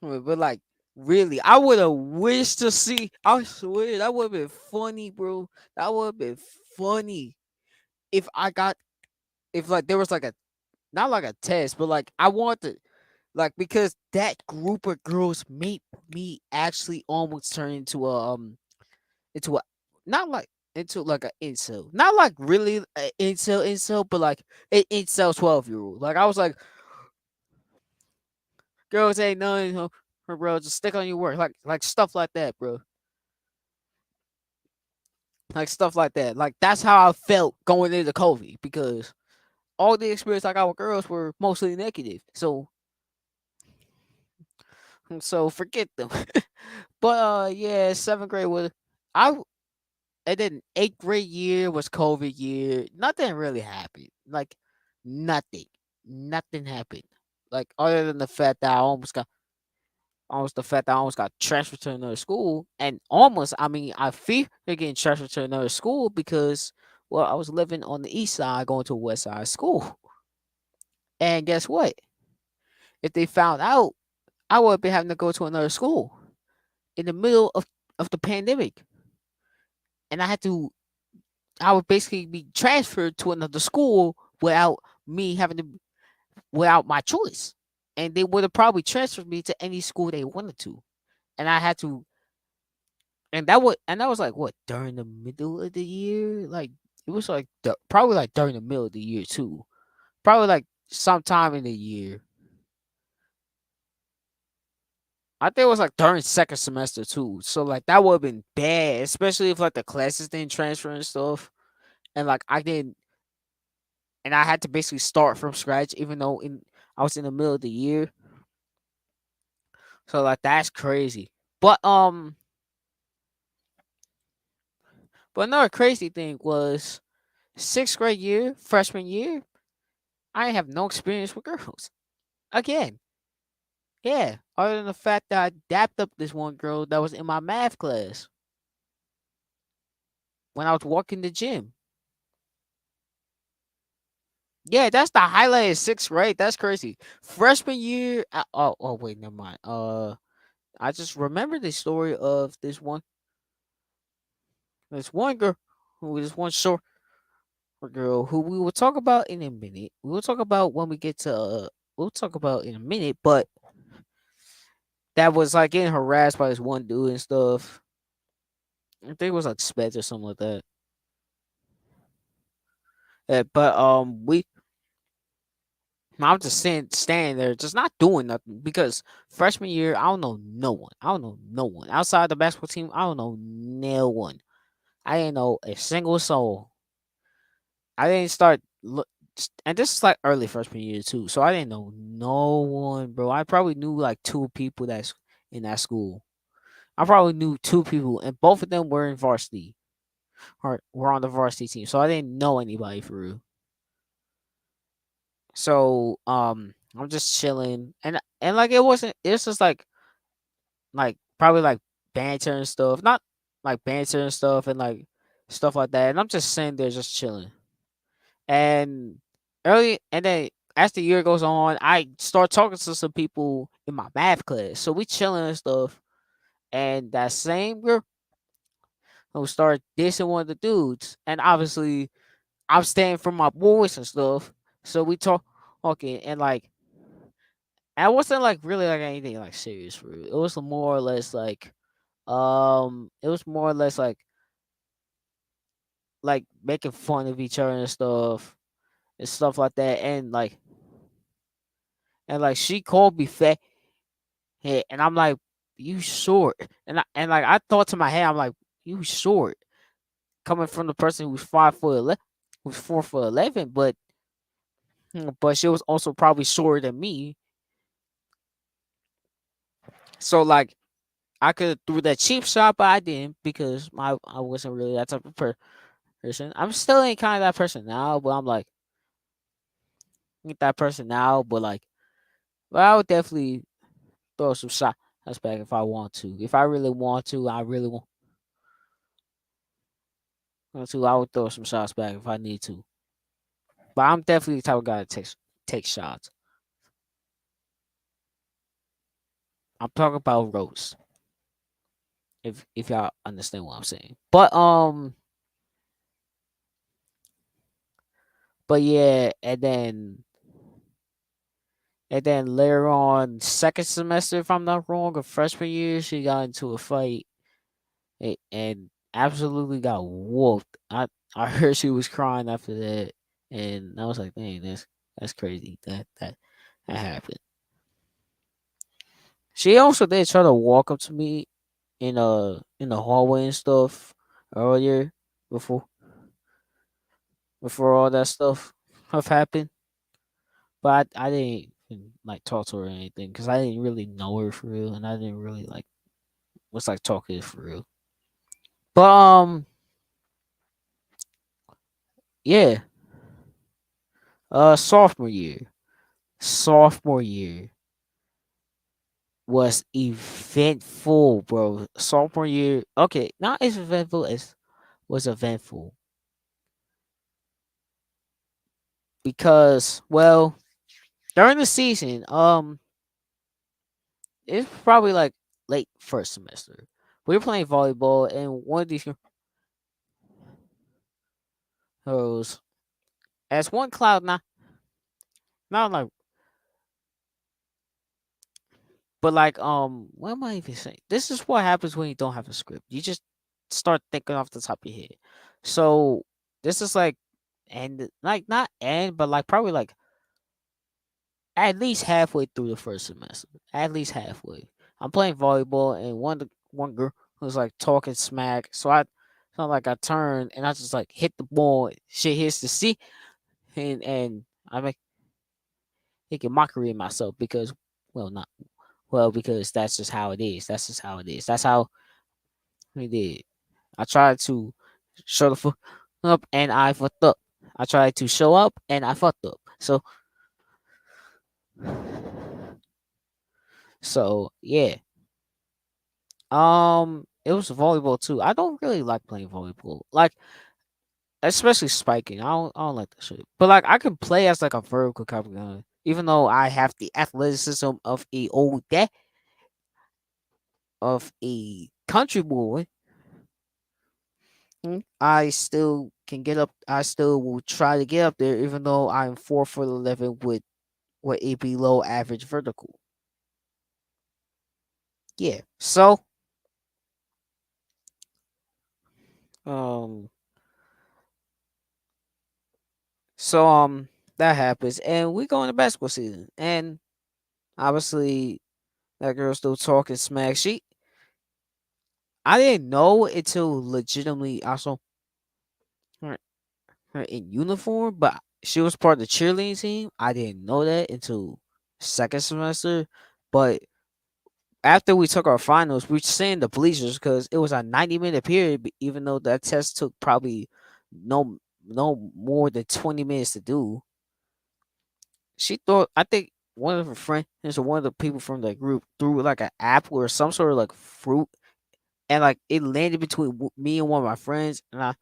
But like really, I would have wished to see. I swear that would have been funny, bro. That would have been funny if I got if like there was like a not like a test, but like I want to like because that group of girls made me actually almost turn into a not like into like an incel, not like really a incel, but like an incel 12-year old. Like I was like, girls ain't none, bro. Just stick on your work, like stuff like that, bro. Like stuff like that. Like that's how I felt going into COVID because all the experience I got with girls were mostly negative. So forget them. But yeah, seventh grade was I and then eighth grade year was COVID year. Nothing really happened. Like nothing. Nothing happened. Like other than the fact that I almost got transferred to another school, and almost I mean I fear getting transferred to another school because Well, I was living on the east side, going to a west side school, and guess what? If they found out, I would be having to go to another school in the middle of the pandemic, and I would basically be transferred to another school without me having to, without my choice, and they would have probably transferred me to any school they wanted to, and I had to, and that was like what, during the middle of the year, like it was like probably like during the middle of the year too, probably like sometime in the year. I think it was like during second semester too. So like that would have been bad, especially if like the classes didn't transfer and stuff. And like I didn't, and I had to basically start from scratch, even though I was in the middle of the year. So like that's crazy. But but another crazy thing was sixth grade year, freshman year, I have no experience with girls. Again, yeah. Other than the fact that I dapped up this one girl that was in my math class when I was walking the gym. Yeah, that's the highlight of sixth grade. That's crazy. Freshman year. Oh, wait, never mind. I just remember the story of this one girl, this one short girl who we will talk about in a minute. We will talk about when we get to. We'll talk about in a minute, but that was like getting harassed by this one dude and stuff. I think it was like Speds or something like that. But I'm just standing there, just not doing nothing because freshman year, I don't know no one. I don't know no one outside the basketball team. I don't know no one. I didn't know a single soul. I didn't start look, and this is like early freshman year too. So I didn't know no one, bro. I probably knew like two people that's in that school. I probably knew two people, and both of them were in varsity or were on the varsity team. So I didn't know anybody for real. So I'm just chilling, and like it wasn't. It's just like probably like banter and stuff, not like banter and stuff and like stuff like that. And I'm just sitting there just chilling. And and then as the year goes on, I start talking to some people in my math class. So we chilling and stuff. And that same girl who started dissing one of the dudes. And obviously I'm staying for my boys and stuff. So we talking and like I wasn't like really like anything like serious for it. It was more or less like it was more or less like making fun of each other and stuff like that. And like she called me fat head, and I'm like, you short. And like I thought to my head, I'm like, you short. Coming from the person who's 5 foot 11, who's 4 foot 11, but she was also probably shorter than me. So like I could have threw that cheap shot, but I didn't because I wasn't really that type of person. I'm still ain't kind of that person now, but I'm like ain't that person now, but like, but I would definitely throw some shots back if I want to. If I really want to, I really want to. I would throw some shots back if I need to. But I'm definitely the type of guy that take shots. I'm talking about roast. If y'all understand what I'm saying. But yeah, and then later on, second semester, if I'm not wrong, of freshman year, she got into a fight and absolutely got whooped. I heard she was crying after that, and I was like, dang, that's crazy that happened. She also did try to walk up to me in the hallway and stuff earlier before before all that stuff have happened, but I didn't even, like talk to her or anything because I didn't really know her for real, and I didn't really like was like talking for real. But yeah, sophomore year, sophomore year was eventful, bro. Sophomore year, okay, not as eventful as was eventful. because well, during the season, it's probably like late first semester. We were playing volleyball, and one of these heroes, as one cloud, not like, but like, what am I even saying? This is what happens when you don't have a script. You just start thinking off the top of your head. So this is like, and like not end, but like probably like at least halfway through the first semester. At least halfway. I'm playing volleyball, and one girl was like talking smack. So I felt like I turned and I just like hit the ball. Shit hits the sea, and I make making mockery of myself because, well, not well, because that's just how it is. That's just how it is. That's how we did. I tried to show the fuck up and I fucked up. I tried to show up and I fucked up. So yeah. It was volleyball too. I don't really like playing volleyball. Like, especially spiking. I don't like that shit. But like I can play as like a vertical cover gun. Even though I have the athleticism of a country boy, I still can get up. I still will try to get up there, even though I'm 4 foot 11 with a below average vertical. Yeah. Um, so that happens, and we go into basketball season, and obviously that girl's still talking smack. I didn't know until legitimately I saw her, her in uniform, but she was part of the cheerleading team. I didn't know that until second semester, but after we took our finals, we sat in the bleachers because it was a 90-minute period, even though that test took probably no more than 20 minutes to do. She thought, I think one of her friends, or one of the people from the group, threw like an apple or some sort of like fruit, and like it landed between me and one of my friends, and I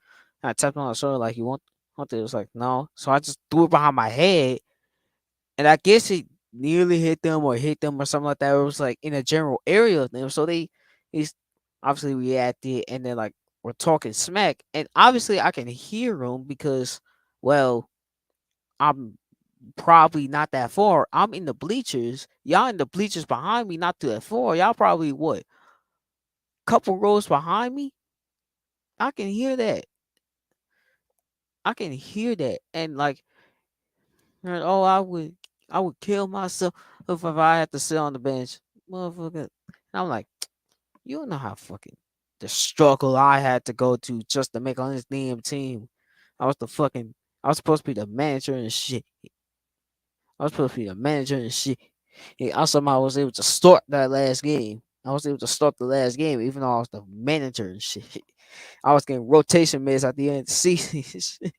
tapped on her shoulder like, "You want it?" It was like, "No," so I just threw it behind my head, and I guess it nearly hit them or something like that. It was like in a general area of them, so he's obviously reacted, and then like we're talking smack, and obviously I can hear them because, well, I'm probably not that far. I'm in the bleachers. Y'all in the bleachers behind me, not too that far. Y'all probably what, couple rows behind me. I can hear that. I can hear that, and like, oh, I would kill myself if I had to sit on the bench, motherfucker. And I'm like, you don't know how fucking the struggle I had to go to just to make on this damn team. I was the fucking, I was supposed to be the manager and shit. I was supposed to be the manager and shit. And I somehow was able to start that last game. I was able to start the last game, even though I was the manager and shit. I was getting rotation minutes at the end of the season.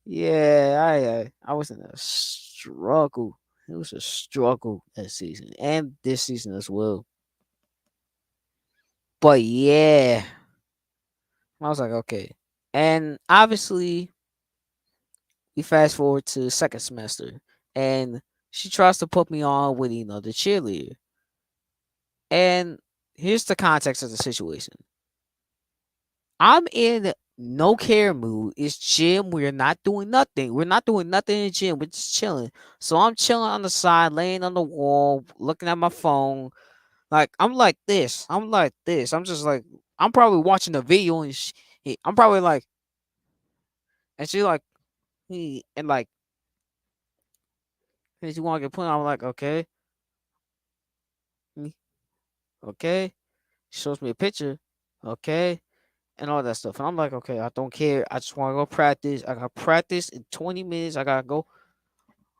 Yeah, I was in a struggle. It was a struggle that season and this season as well. But yeah, I was like, okay. And obviously, we fast forward to the second semester, and she tries to put me on with another cheerleader. And here's the context of the situation. I'm in no care mood. It's gym. We're not doing nothing. We're not doing nothing in the gym. We're just chilling. So I'm chilling on the side, laying on the wall, looking at my phone. Like I'm like this. I'm like this. I'm just like I'm probably watching a video and I'm probably like, and she like, and like, and she want to get put on. I'm like, okay, mm, okay. She shows me a picture, okay, and all that stuff. And I'm like, okay, I don't care. I just want to go practice. I got practice in 20 minutes. I gotta go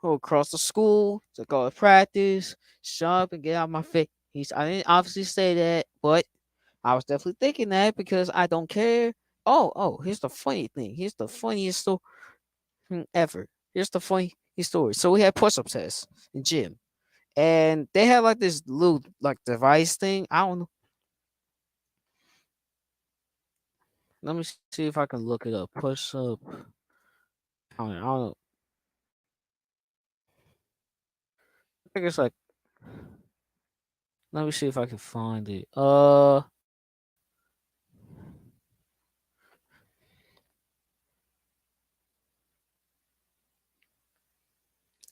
across the school to go to practice, shut up and get out of my face. I didn't obviously say that, but I was definitely thinking that because I don't care. Oh, here's the funny thing. Here's the funniest story ever. Here's the funny story. So we had push-up tests in gym, and they had like this little like device thing. I don't know. Let me see if I can look it up. Push-up. I don't know. think it's like, let me see if I can find it.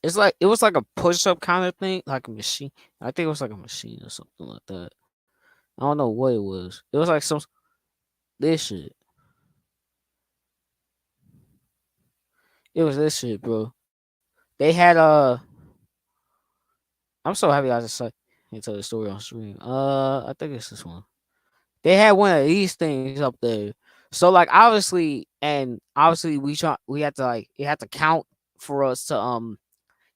It's like it was like a push up kind of thing, like a machine. I think it was like a machine or something like that. I don't know what it was. It was like some this shit. It was this shit, bro. They had I'm so happy I just said and tell the story on stream. I think it's this one. They had one of these things up there. So like obviously we had to like it had to count for us to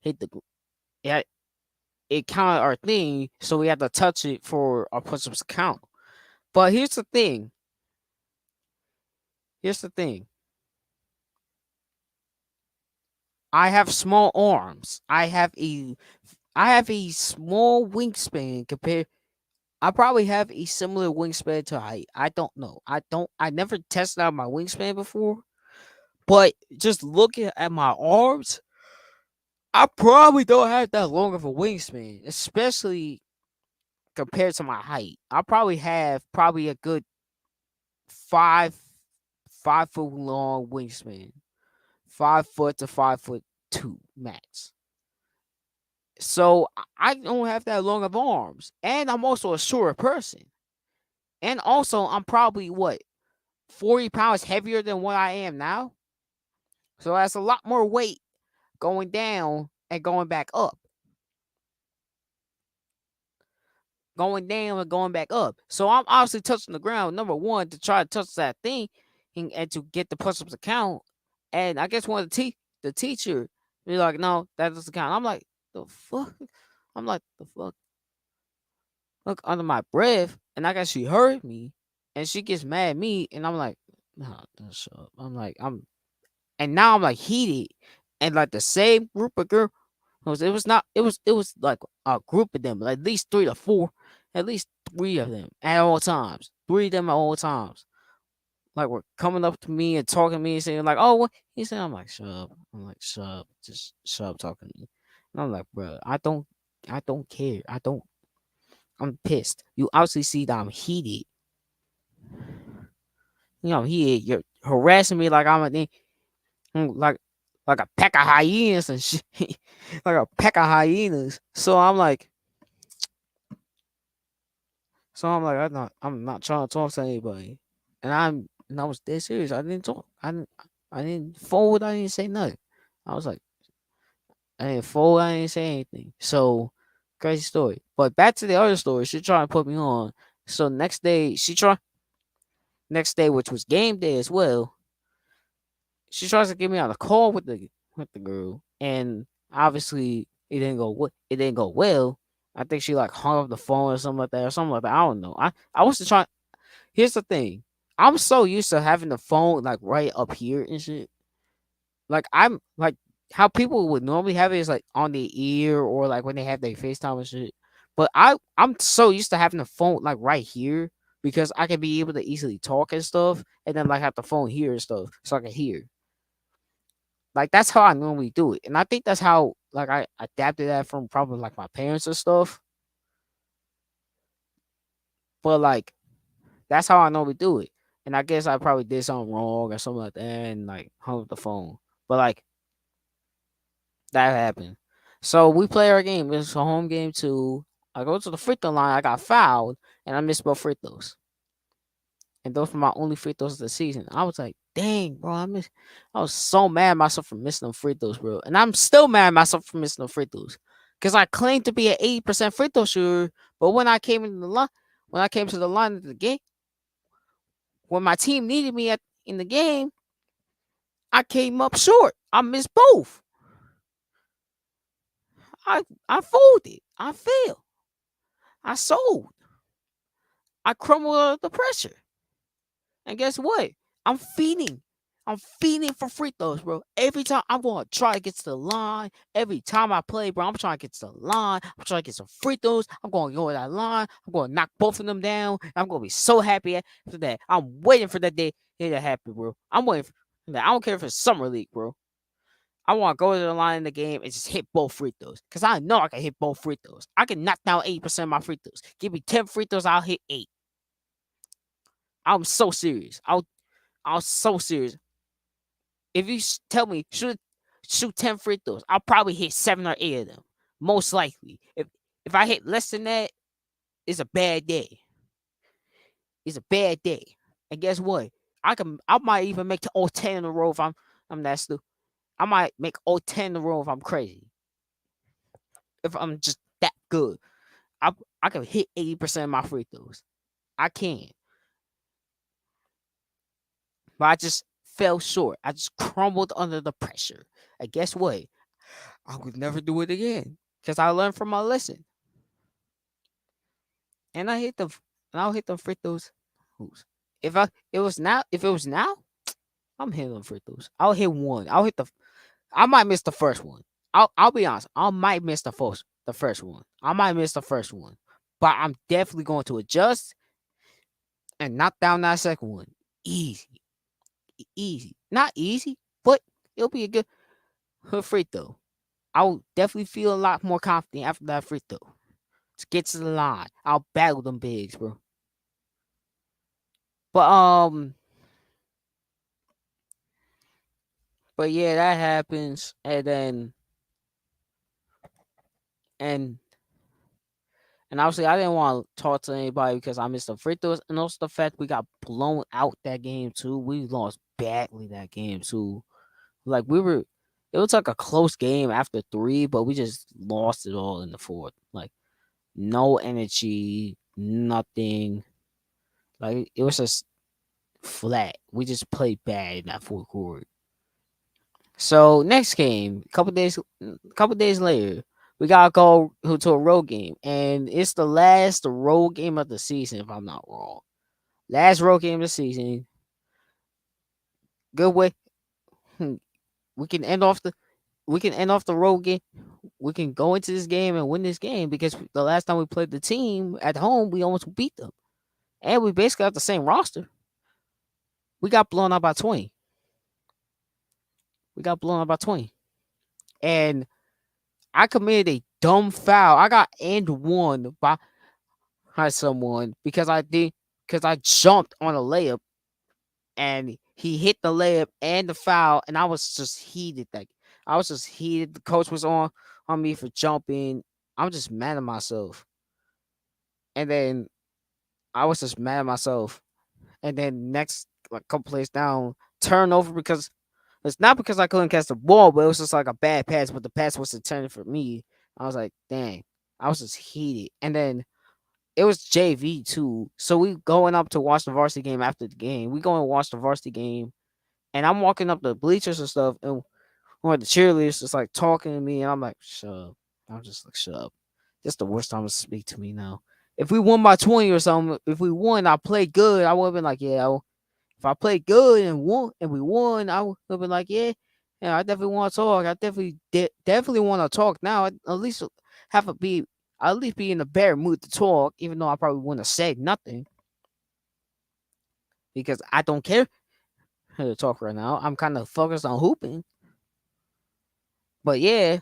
hit the it had, it counted our thing, so we had to touch it for our push-ups to count. But here's the thing. Here's the thing. I have small arms. I have a small wingspan compared. I probably have a similar wingspan to height. I don't know. I never tested out my wingspan before, but just looking at my arms, I probably don't have that long of a wingspan, especially compared to my height. I probably have probably a good five 5 foot long wingspan, 5 foot to 5'2" max. So I don't have that long of arms, and I'm also a shorter person, and also I'm probably what 40 pounds heavier than what I am now. So that's a lot more weight going down and going back up, going down and going back up. So I'm obviously touching the ground. Number one, to try to touch that thing and to get the push-ups to count. And I guess one of the teacher be like, no, that doesn't count. I'm like, the fuck? I'm like, the fuck? Look under my breath, and I guess she heard me, and she gets mad at me, and I'm like, nah, don't shut up. And now I'm like heated, and like the same group of girls. It was not. It was like a group of them, like at least three to four, at least three of them at all times. Three of them at all times. Like were coming up to me and talking to me and saying like, "Oh, what?" He said, "I'm like, shut up." I'm like, "Shut up, just shut up talking to me." And I'm like, "Bro, I don't care. I'm pissed. You obviously see that I'm heated. You know, you're harassing me like I'm a like a pack of hyenas and shit, like a pack of hyenas." So I'm like, I'm not trying to talk to anybody, and I was dead serious. I didn't talk. I didn't forward. I didn't say nothing. I was like, I didn't forward. I didn't say anything. So crazy story. But back to the other story. She tried to put me on. So next day, which was game day as well, she tries to get me on a call with the girl, and obviously it didn't go well. I think she like hung up the phone or something like that, or something like that. I don't know. I wasn't trying. Here's the thing. I'm so used to having the phone like right up here and shit. Like I'm like how people would normally have it is like on their ear or like when they have their FaceTime and shit. But I'm so used to having the phone like right here because I can be able to easily talk and stuff, and then like have the phone here and stuff so I can hear. Like that's how I normally do it, and I think that's how like I adapted that from probably like my parents and stuff. But like that's how I normally do it, and I guess I probably did something wrong or something like that, and like hung up the phone. But like that happened. So we play our game. It's a home game too. I go to the free throw line. I got fouled, and I missed both free throws. And those were my only free throws of the season. I was like, dang, bro, I was so mad at myself for missing them free throws, bro. And I'm still mad at myself for missing them free throws. Because I claimed to be an 80% free throw shooter, but when I came to the line of the game, when my team needed me in the game, I came up short. I missed both. I folded. I failed. I sold. I crumbled under the pressure. And guess what? I'm feeding. I'm feeding for free throws, bro. Every time I'm going to try to get to the line. Every time I play, bro, I'm trying to get to the line. I'm trying to get some free throws. I'm going to go to that line. I'm going to knock both of them down. I'm going to be so happy after that. I'm waiting for that day to happen, bro. I'm waiting for that. I don't care if it's summer league, bro. I want to go to the line in the game and just hit both free throws. Because I know I can hit both free throws. I can knock down 80% of my free throws. Give me 10 free throws, I'll hit 8. I'm so serious. I'm so serious. If you tell me shoot 10 free throws, I'll probably hit 7 or 8 of them. Most likely. If I hit less than that, it's a bad day. It's a bad day. And guess what? I might even make all 10 in a row if I'm that stupid. I might make all 10 in a row if I'm crazy. If I'm just that good. I I can hit 80% of my free throws. I can. But I just fell short. I just crumbled under the pressure. And guess what? I would never do it again. Because I learned from my lesson. And I hit the and I'll hit the free throws. If it was now, I'm hitting the free throws. I'll hit one. I might miss the first one. I'll be honest. I might miss the first one. I might miss the first one. But I'm definitely going to adjust and knock down that second one. Easy. Easy. Not easy, but it'll be a good free throw. I'll definitely feel a lot more confident after that free throw. To get to the line. I'll battle them bigs, bro. But yeah, that happens. And obviously I didn't want to talk to anybody because I missed the free throws, and also the fact we got blown out that game too. We lost badly that game too. Like it was like a close game after 3, but we just lost it all in the fourth. Like no energy, nothing. Like it was just flat. We just played bad in that fourth quarter. So next game, couple days later, we gotta go to a road game, and it's the last road game of the season, if I'm not wrong. Last road game of the season. Good way. hmm, We can end off the road game. We can go into this game and win this game because the last time we played the team at home, we almost beat them, and we basically have the same roster. We got blown out by 20. We got blown out by 20, and I committed a dumb foul. I got and one by someone because I jumped on a layup and he hit the layup and the foul, and I was just heated. I was just heated. The coach was on me for jumping. I'm just mad at myself. And then I was just mad at myself. And then next like couple plays down, turnover because it's not because I couldn't catch the ball, but it was just like a bad pass, but the pass was intended for me. I was like, dang. I was just heated. And then it was JV too. So we going up to watch the varsity game after the game. We going to watch the varsity game, and I'm walking up the bleachers and stuff, and one of the cheerleaders just like talking to me, and I'm like, shut up. I'm just like, shut up. This the worst time to speak to me now. If we won by 20 or something, if we won, I played good. I would have been like, yeah. If I played good and we won, I would have been like, yeah. I definitely want to talk. I definitely want to talk now. At least have a be I'll at least be in a better mood to talk, even though I probably wouldn't have said nothing because I don't care to talk right now. I'm kind of focused on hooping. But yeah,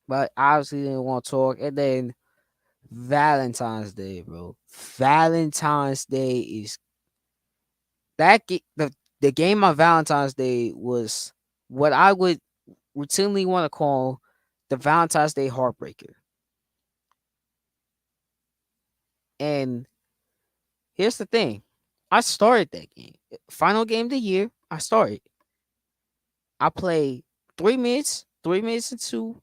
but I obviously didn't want to talk. And then Valentine's Day, bro. Valentine's Day is the game on Valentine's Day was what I would routinely want to call the Valentine's Day heartbreaker. And here's the thing. I started that game. Final game of the year, I started. I played 3 minutes into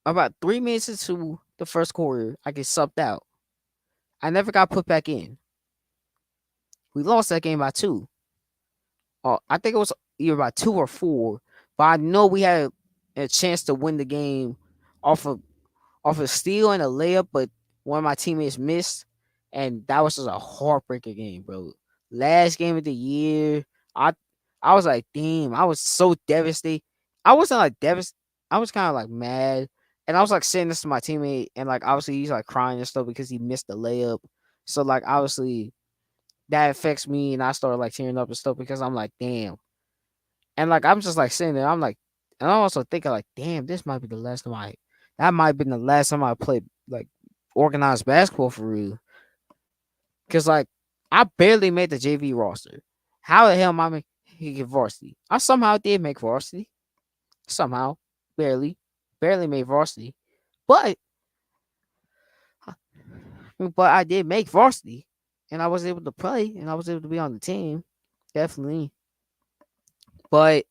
about 3 minutes into the first quarter, I get subbed out. I never got put back in. We lost that game by 2. I think it was either by 2 or 4, but I know we had a chance to win the game off of off a steal and a layup, but one of my teammates missed, and that was just a heartbreaker game, bro. Last game of the year, I I was like, damn, I was so devastated. I wasn't like devastated. I was kind of like mad, and I was like sitting next to my teammate, and like obviously he's like crying and stuff because he missed the layup. So like obviously that affects me, and I started like tearing up and stuff because I'm like, damn. And like I'm just like sitting there, I'm like, and I'm also thinking like, damn, this might be the last time that might have been the last time I played like organized basketball for real. Cause like I barely made the JV roster. How the hell am I making varsity? I somehow did make varsity. Somehow, barely, barely made varsity, but I did make varsity, and I was able to play, and I was able to be on the team, definitely. But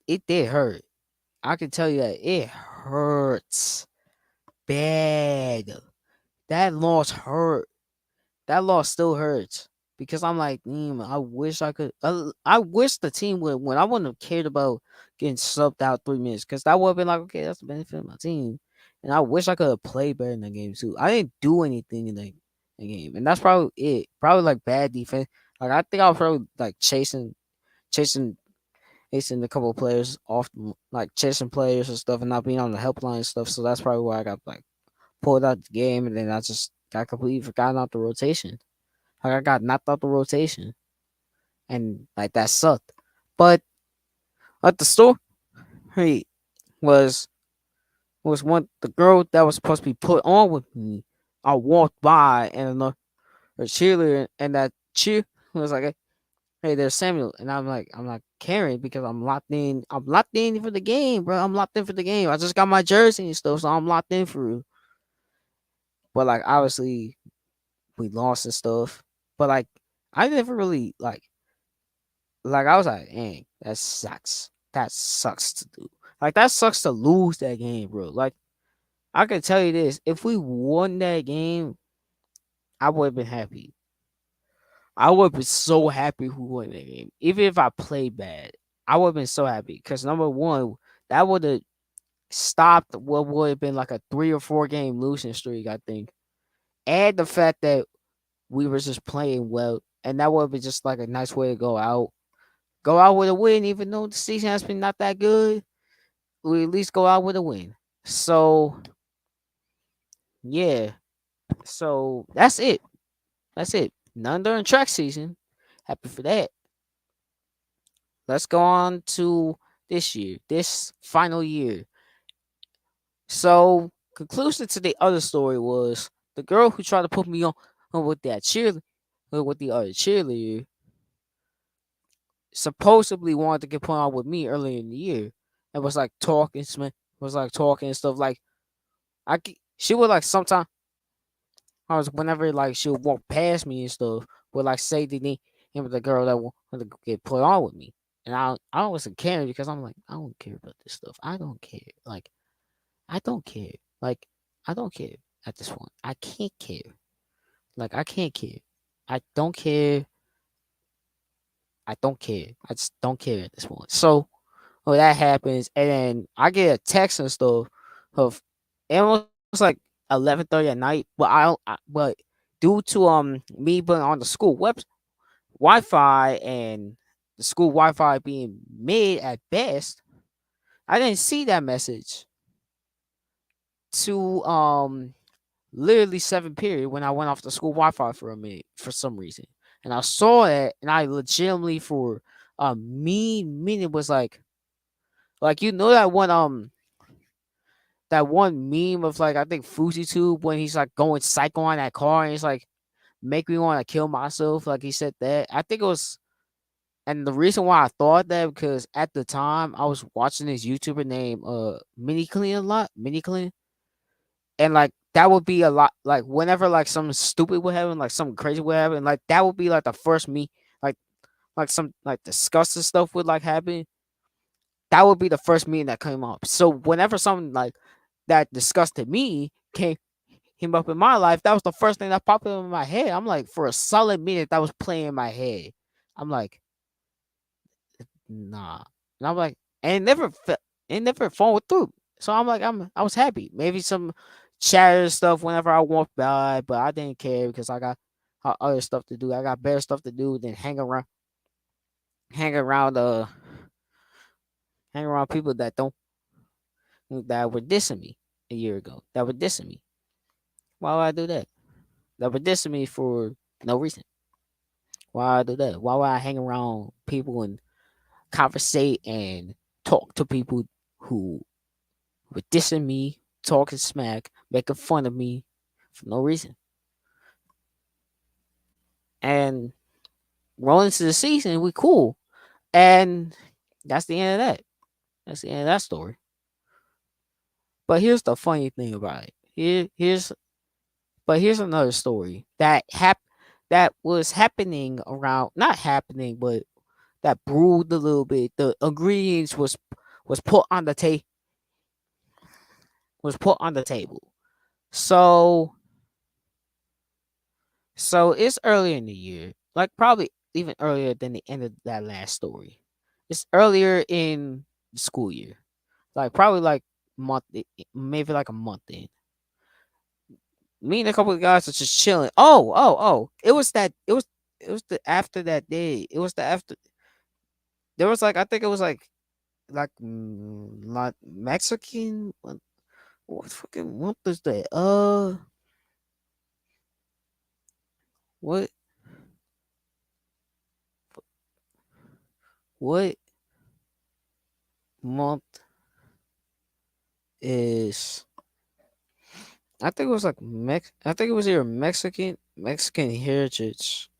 it did hurt. I can tell you that it hurts bad. That loss hurt. That loss still hurts because I'm like, I wish I could. I wish the team would win. I wouldn't have cared about getting subbed out 3 minutes because that would have been like, okay, that's the benefit of my team. And I wish I could have played better in the game too. I didn't do anything in the game, and that's probably it. Probably like bad defense. Like I think I was probably like chasing, chasing a couple of players off, like chasing players and stuff, and not being on the helpline and stuff. So that's probably why I got like pulled out the game, and then I just got completely forgotten out the rotation. Like I got knocked out the rotation, and like that sucked. But at the story was one the girl that was supposed to be put on with me. I walked by and another cheerleader, and that cheer was like, "Hey, there's Samuel," and I'm like caring because I'm locked in. I'm locked in for the game, bro. I'm locked in for the game. I just got my jersey and stuff, so I'm locked in for real. But like obviously we lost and stuff. But like I never really like I was like, dang, that sucks. That sucks to do. Like that sucks to lose that game, bro. Like I can tell you this: if we won that game, I would have been happy. I would have been so happy if we won that game. Even if I played bad, I would have been so happy because number one, that would have stopped what would have been like a 3 or 4 game losing streak. I think, and the fact that we were just playing well, and that would have been just like a nice way to go out. Go out with a win, even though the season has been not that good. We at least go out with a win. So yeah. So that's it. That's it. None during track season. Happy for that. Let's go on to this year, this final year. So conclusion to the other story was the girl who tried to put me on with that cheerleader, with the other cheerleader, supposedly wanted to get put on with me earlier in the year, and was like talking and stuff. Like she would like sometimes I was whenever like she would walk past me and stuff, would like say the name of the girl that wanted to get put on with me, and I wasn't caring because I'm like I don't care about this stuff. I don't care. Like I don't care. Like I don't care at this point. I can't care. Like I can't care. I don't care. I don't care. I just don't care at this point. So well, that happens, and then I get a text and stuff of it was like 11:30 at night, but but due to me being on the school web Wi-Fi and the school Wi-Fi being mid at best, I didn't see that message to literally 7 period when I went off the school Wi-Fi for a minute for some reason, and I saw it, and I legitimately for a minute was like you know that one meme of like I think FujiTube when he's like going psycho on that car and he's like make me want to kill myself. Like he said that. I think it was, and the reason why I thought that because at the time I was watching this YouTuber named Mini Clean a lot, Mini Clean, and like that would be a lot. Like whenever like something stupid would happen, like something crazy would happen, like that would be like the first me like some like disgusting stuff would like happen. That would be the first meme that came up. So whenever something like that disgusted me came up in my life, that was the first thing that popped up in my head. I'm like, for a solid minute, that was playing in my head. I'm like, nah. And I'm like, and it never followed through. So I'm like, I was happy. Maybe some chatter stuff whenever I walked by, but I didn't care because I got other stuff to do. I got better stuff to do than hang around, hang around people that don't that were dissing me a year ago. That were dissing me. Why would I do that? That were dissing me for no reason. Why would I do that? Why would I hang around people and conversate and talk to people who were dissing me, talking smack, making fun of me for no reason. And rolling into the season, we cool. And that's the end of that. That's the end of that story. But here's the funny thing about it. Here's another story that was happening around, not happening, but that brewed a little bit. The ingredients was put on the was put on the table. So it's earlier in the year, like probably even earlier than the end of that last story. It's earlier in the school year, like probably like maybe like a month in. Me and a couple of guys are just chilling. Oh! It was that. It was the after that day. It was the after. There was like I think it was like not Mexican. What fucking month is that? What what month is? I think it was like I think it was either Mexican Heritage.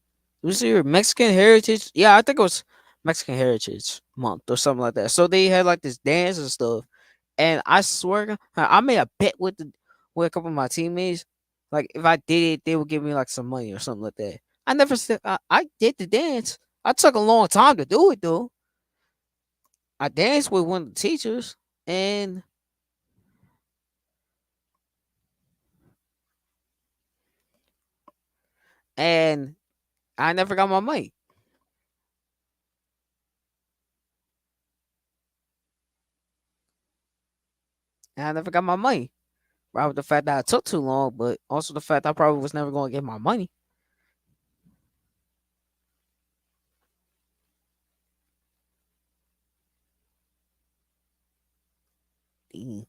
It was either Mexican Heritage. Yeah, I think it was Mexican Heritage Month or something like that. So they had like this dance and stuff. And I swear, I made a bet with a couple of my teammates. Like if I did it, they would give me like some money or something like that. I never said I did the dance. I took a long time to do it though. I danced with one of the teachers, and and I never got my money. And I never got my money. Probably the fact that I took too long, but also the fact that I probably was never going to get my money. Dang.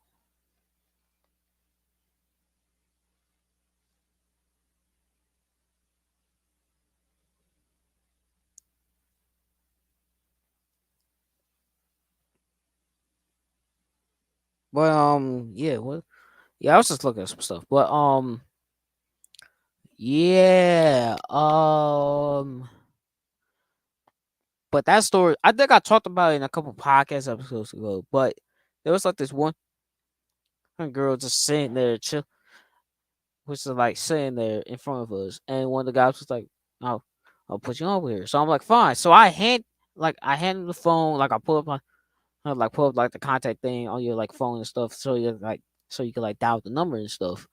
But yeah, what? Yeah, I was just looking at some stuff. But yeah, but that story, I think I talked about it in a couple podcast episodes ago. But there was like this one girl just sitting there, chill, which is like sitting there in front of us, and one of the guys was like, "Oh, I'll put you over here." So I'm like, "Fine." So I hand him the phone, like I pull up my, like pull up like the contact thing on your like phone and stuff, so you can like dial the number and stuff.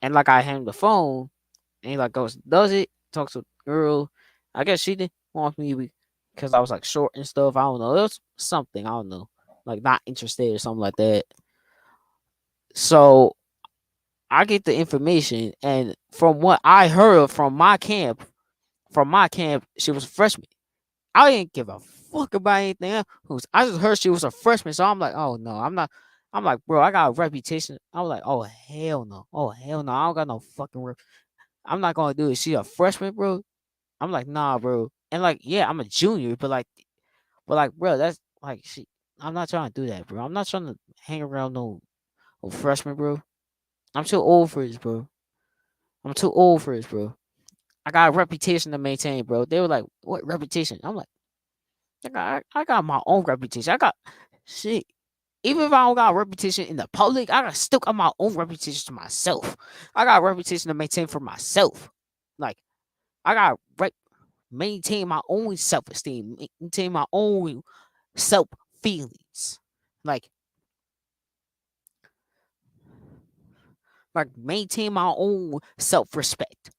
And like I hand him the phone, and he like goes, does it? Talks to the girl. I guess she didn't want me because I was like short and stuff. I don't know. It was something. I don't know. Like not interested or something like that. So I get the information, and from what I heard from my camp, she was a freshman. I didn't give a fuck about anything else. I just heard she was a freshman, so I'm like, oh no, I'm not. I'm like, bro, I got a reputation. I was like, oh hell no, oh hell no, I don't got no fucking. I'm not gonna do it. She a freshman, bro. I'm like, nah, bro. And like, yeah, I'm a junior, but like, bro, that's like, she. I'm not trying to do that, bro. I'm not trying to hang around no freshman, bro. I'm too old for this, bro. I'm too old for this, bro. I got a reputation to maintain, bro. They were like, what reputation? I'm like, I got my own reputation. I got shit. Even if I don't got a reputation in the public, I got still got my own reputation to myself. I got a reputation to maintain for myself. Like I got maintain my own self esteem, maintain my own self feelings, like maintain my own self respect.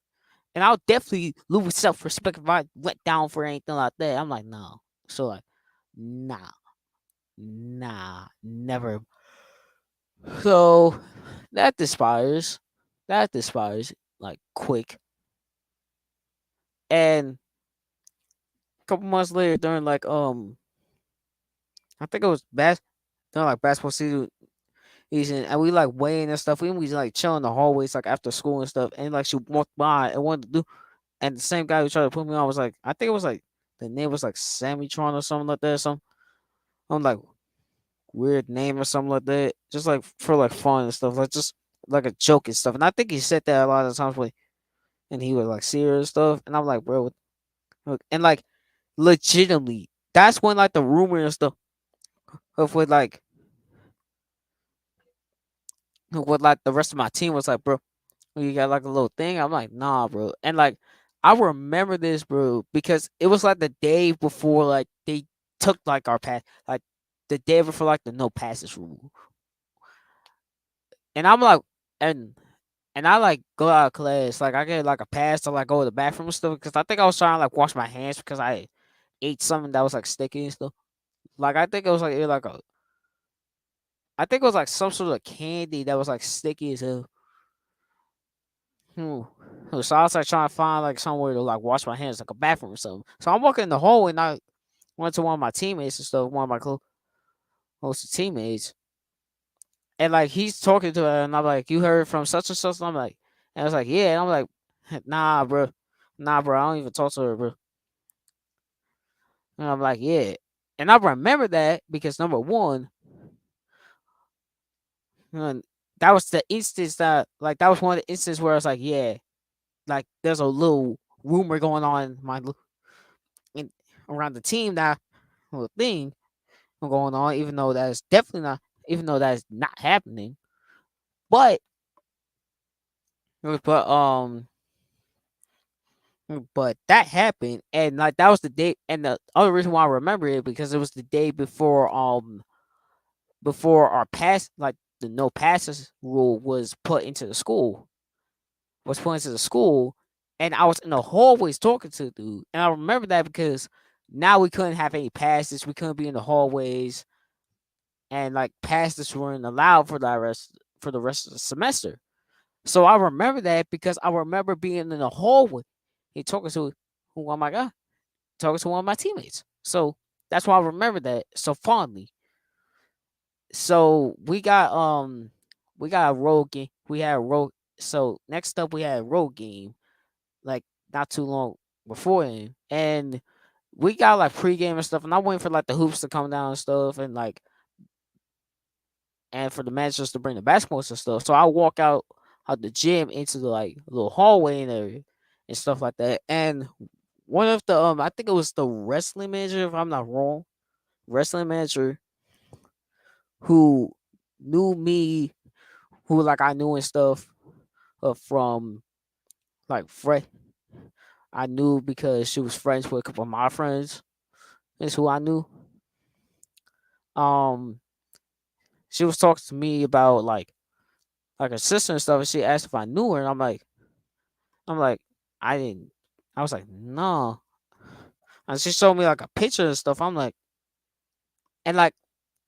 And I'll definitely lose self respect if I went down for anything like that. I'm like, no. So like, nah, never. So that expires. That expires like quick. And a couple months later, during like I think it was during like basketball season, and we like weighing and stuff. We was like chilling in the hallways like after school and stuff. And like she walked by and wanted to do, and the same guy who tried to put me on was like, I think it was like the name was like Samuel31nation or something like that. I'm like weird name or something like that. Just like for like fun and stuff, like just like a joke and stuff. And I think he said that a lot of times when and he was like serious stuff. And I'm like, bro, and like legitimately, that's when like the rumor and stuff of what like the rest of my team was like, bro, you got like a little thing. I'm like, nah, bro. And like I remember this, bro, because it was like the day before like they took like our pass, like the day before like the no passes rule. And I'm like, and I like go out of class, like I get like a pass to like go to the bathroom and stuff because I think I was trying to like wash my hands because I ate something that was like sticky and stuff. Like I think it was like I think it was like some sort of candy that was like sticky as hell. Hmm. So I was like trying to find like somewhere to like wash my hands, like a bathroom or something. So I'm walking in the hallway and I went to one of my teammates and stuff, one of my close teammates, and like he's talking to her, and I'm like, "You heard from such and such?" And I'm like, and I was like, "Yeah." And I'm like, nah, bro, I don't even talk to her, bro." And I'm like, "Yeah," and I remember that because number one, uh, that was the instance that like that was one of the instances where I was like, "Yeah, like there's a little rumor going on in in, around the team that little thing going on, even though that is definitely not, even though that is not happening. But but um but that happened, and like that was the day, and the other reason why I remember it because it was the day before our pass, like the no passes rule was put into the school, and I was in the hallways talking to the dude, and I remember that because now we couldn't have any passes, we couldn't be in the hallways, and like passes weren't allowed for the rest of the semester. So I remember that because I remember being in the hallway, he talking to who am I got? Talking to one of my teammates. So that's why I remember that so fondly. So we got a road game. We had a road so next up we had a road game, like not too long before him. And we got like pregame and stuff, and I'm waiting for like the hoops to come down and stuff, and for the managers to bring the basketballs and stuff. So I walk out the gym into the like little hallway and area and stuff like that. And one of the I think it was the wrestling manager, if I'm not wrong, wrestling manager who knew me, who like I knew and stuff from like I knew because she was friends with a couple of my friends. Is who I knew. Um, she was talking to me about like her sister and stuff, and she asked if I knew her, and I'm like, I didn't. I was like, no. And she showed me like a picture and stuff. I'm like, and like,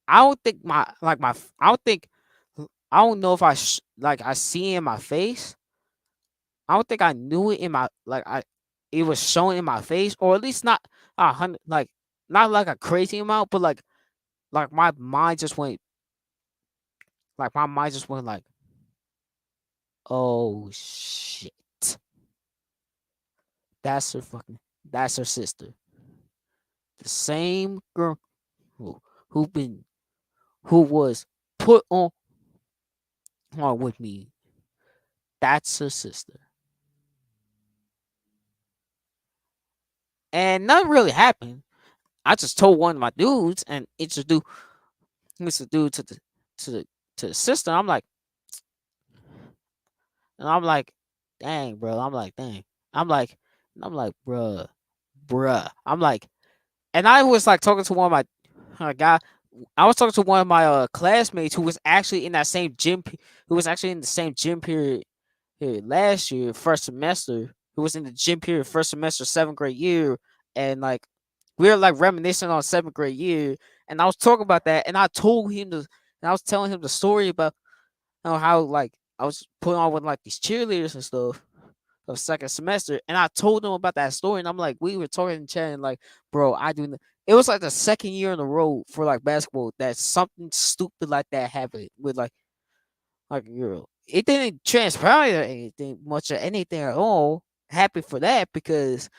I don't think I don't think, I don't know if like I see it in my face. I don't think I knew it in my it was showing in my face, or at least not 100, like not like a crazy amount, but like my mind just went, like, oh shit, that's her fucking, that's her sister, the same girl who who been who was put on with me. That's her sister, and nothing really happened. I just told one of my dudes and introduced the dude to the to the sister. I'm like, dang, bro. I'm like, dang. I'm like, I'm like, bruh. I'm like, and I was like talking to one of my guy. I was talking to one of my classmates who was actually in that same who was actually in the same gym period here last year, first semester. Who was in the gym period first semester, 7th grade year, and like we were like reminiscing on 7th grade year, and I was talking about that, and I was telling him the story about how like I was putting on with like these cheerleaders and stuff of second semester, and I told him about that story, and I'm like, we were talking and chatting, like, bro, it was like the second year in a row for like basketball that something stupid like that happened with like a girl. It didn't transpire anything much or anything at all. Happy for that because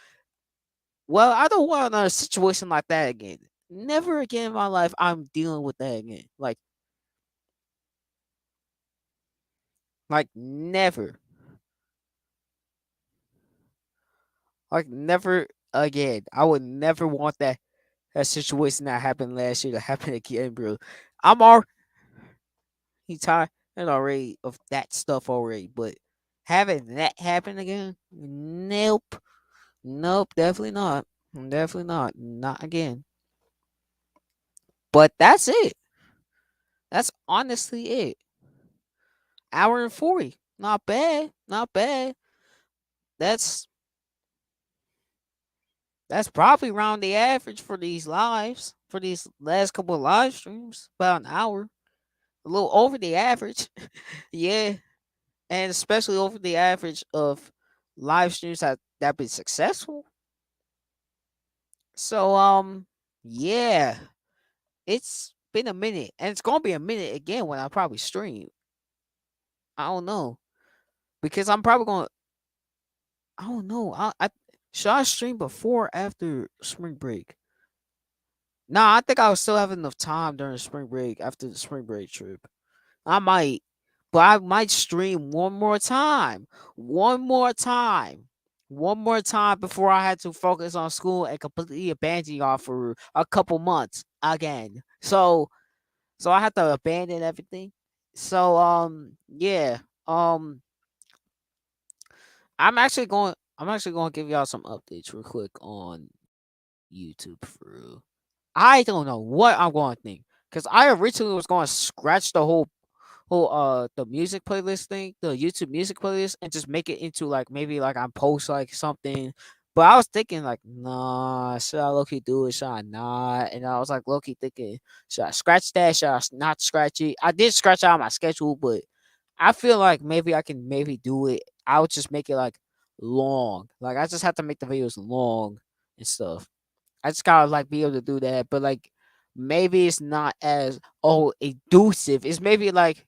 Well, I don't want another situation like that again. Never again in my life I'm dealing with that again. Like never. Like never again. I would never want that situation that happened last year to happen again, bro. I'm already tired already of that stuff already, but having that happen again, nope, nope, definitely not, definitely not, not again. But that's it. That's honestly it. Hour and 40, not bad, not bad. That's that's probably around the average for these lives, for these last couple of live streams, about an hour, a little over the average. Yeah, and especially over the average of live streams that been successful. So yeah, it's been a minute, and it's gonna be a minute again when I probably stream. I don't know because I'm probably gonna. I don't know. I should I stream before or after spring break? Nah, I think I will still have enough time during spring break after the spring break trip. I might, but I might stream one more time. One more time. One more time before I had to focus on school and completely abandon y'all for a couple months again. So I had to abandon everything. So yeah. Um I'm actually going to give y'all some updates real quick on YouTube for real. I don't know what I'm going to think cuz I originally was going to scratch the whole the music playlist thing, the YouTube music playlist, and just make it into like maybe like I post like something. But I was thinking like, nah, should I low key do it? Should I not? And I was like low key thinking, should I scratch that? Should I not scratch it? I did scratch out my schedule, but I feel like maybe I can maybe do it. I would just make it like long. Like I just have to make the videos long and stuff. I just gotta like be able to do that, but like maybe it's not as elusive. It's maybe like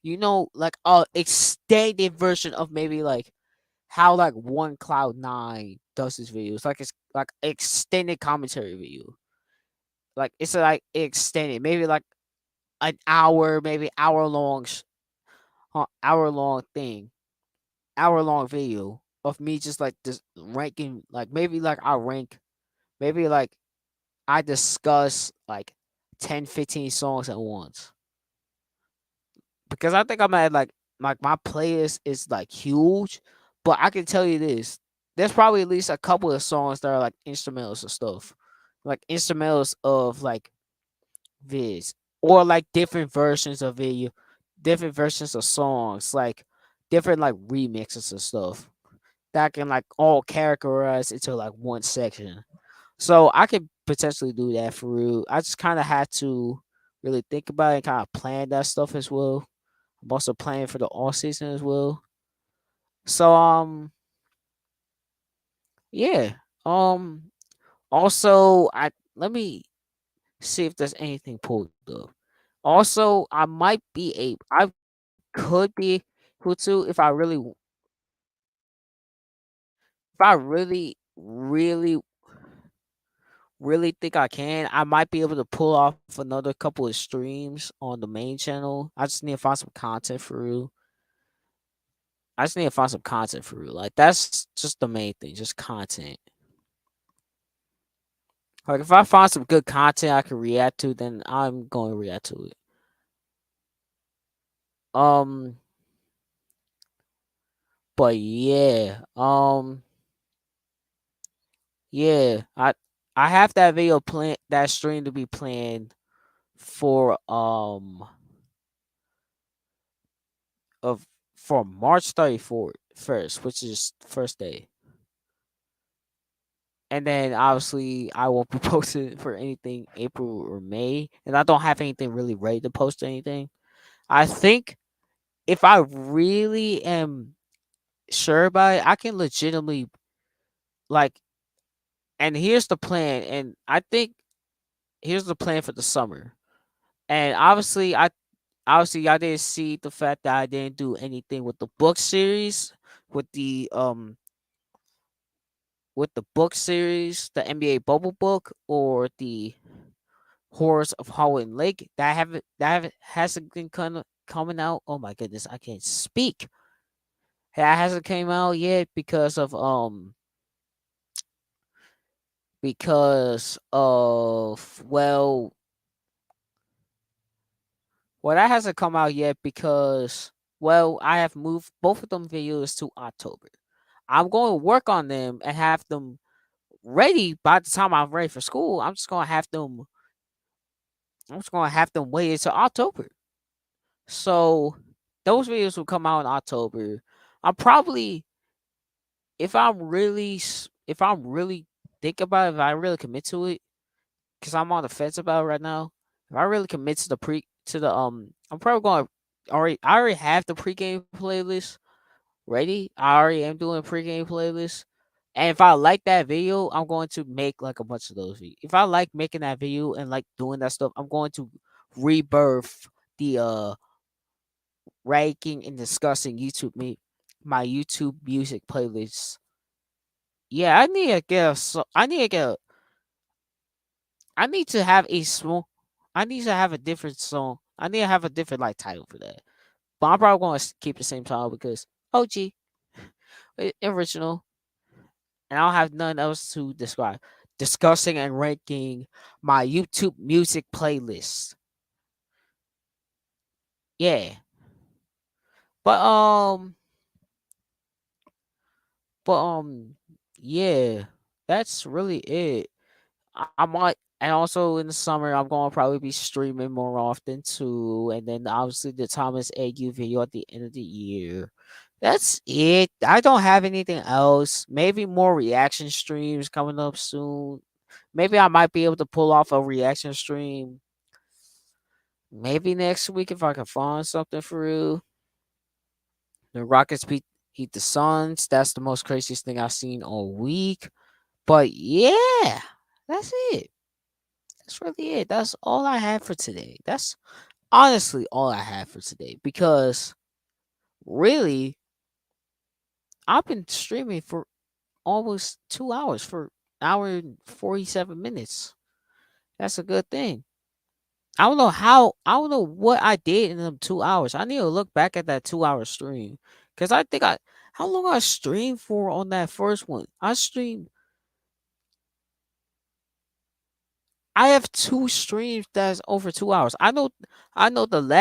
like a extended version of maybe like how like One Cloud 9 does his videos. Like it's like extended commentary video. Like it's like extended, maybe like an hour, maybe hour long thing, hour long video of me just like this ranking. Like maybe like I rank, maybe like I discuss like 10, 15 songs at once. Because I think I'm at like my playlist is like huge, but I can tell you this. There's probably at least a couple of songs that are like instrumentals and stuff. Like instrumentals of like vids. Or like different versions of video, different versions of songs, like different like remixes and stuff. That can like all categorize into like one section. So I could potentially do that for real. I just kind of had to really think about it and kind of plan that stuff as well. I'm also planning for the all season as well. So yeah. Um also I let me see if there's anything pulled up. Also, I could be able to if I really think I can, I might be able to pull off another couple of streams on the main channel. I just need to find some content for real. I just need to find some content for real. Like that's just the main thing, just content. Like if I find some good content I can react to, then I'm going to react to it. Um, but yeah, yeah, I have that video plan, that stream to be planned for of for March 34th first, which is first day. And then obviously I won't be posting for anything April or May, and I don't have anything really ready to post anything. I think if I really am sure about it, I can legitimately like. And here's the plan, and I think here's the plan for the summer. And obviously y'all didn't see the fact that I didn't do anything with the book series, with the with the book series, the NBA Bubble book, or the Horrors of Halloween Lake. Hasn't been coming out. Oh my goodness, I can't speak. That hasn't came out yet because of that hasn't come out yet because I have moved both of them videos to October. I'm going to work on them and have them ready by the time I'm ready for school. I'm just gonna have them wait until October. So those videos will come out in October. I'm probably if I'm really think about it, if I really commit to it, because I'm on the fence about it right now. If I really commit to I'm probably going to I already have the pregame playlist ready. I already am doing a pregame playlist. And if I like that video, I'm going to make like a bunch of those videos. If I like making that video and like doing that stuff, I'm going to rebirth the ranking and discussing my YouTube music playlists. Yeah, I need to have a small I need to have a different song. I need to have a different like title for that. But I'm probably going to keep the same title because OG original, and I don't have nothing else to describe. Discussing and ranking my YouTube music playlist. Yeah, but but yeah, that's really it. I might, and also in the summer, I'm gonna probably be streaming more often too, and then obviously the Thomas Ague video at the end of the year. That's it. I don't have anything else. Maybe more reaction streams coming up soon. Maybe I might be able to pull off a reaction stream. Maybe next week if I can find something for you. The Rockets heat the Suns. That's the most craziest thing I've seen all week. But yeah, that's it. That's really it. That's all I have for today. That's honestly all I have for today because really, I've been streaming for almost 2 hours for hour and 47 minutes. That's a good thing. I don't know what I did in them 2 hours. I need to look back at that 2 hour stream. Cause I think how long I streamed for on that first one? I have two streams that's over 2 hours. I know the last one was over 2 hours.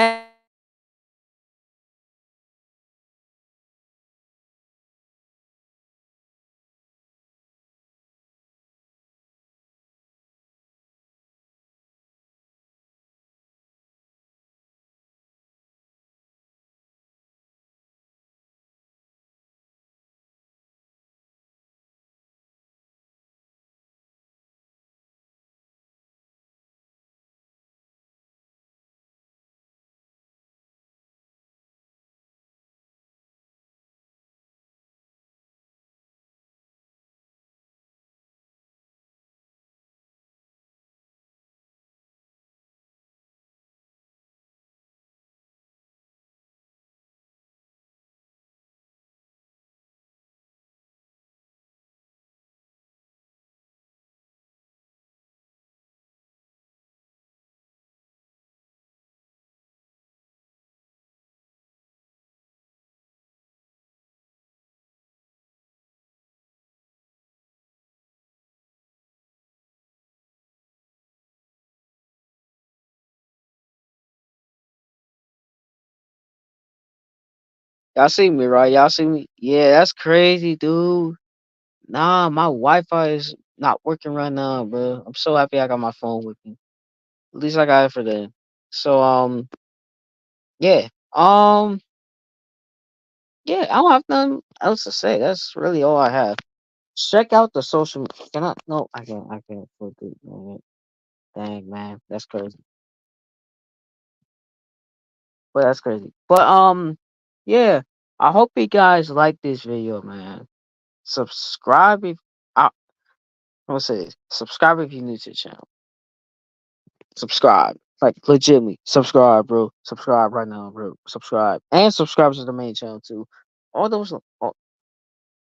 Y'all see me, right? Y'all see me? Yeah, that's crazy, dude. Nah, my Wi-Fi is not working right now, bro. I'm so happy I got my phone with me. At least I got it for that. So yeah. Yeah, I don't have nothing else to say. That's really all I have. Check out the social can I no, I can't put it, man. Dang man, that's crazy. But that's crazy. But yeah. I hope you guys like this video, man. Subscribe if I'm gonna say this. Subscribe if you're new to the channel. Subscribe. Like legitimately. Subscribe, bro. Subscribe right now, bro. Subscribe. And subscribe to the main channel too. All those all,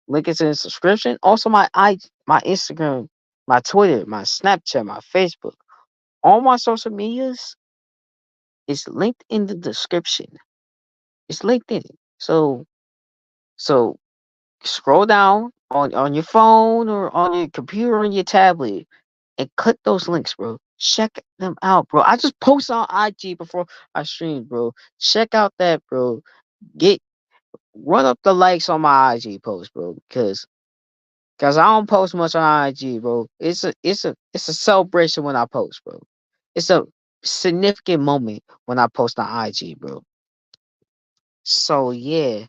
Link is in the subscription. Also, my Instagram, my Twitter, my Snapchat, my Facebook, all my social medias is linked in the description. It's linked in it. So scroll down on your phone or on your computer or your tablet and click those links, bro. Check them out, bro. I just posted on IG before I streamed, bro. Check out that, bro. Get Run up the likes on my IG post, bro, because I don't post much on IG, bro. It's a celebration when I post, bro. It's a significant moment when I post on IG, bro. So yeah,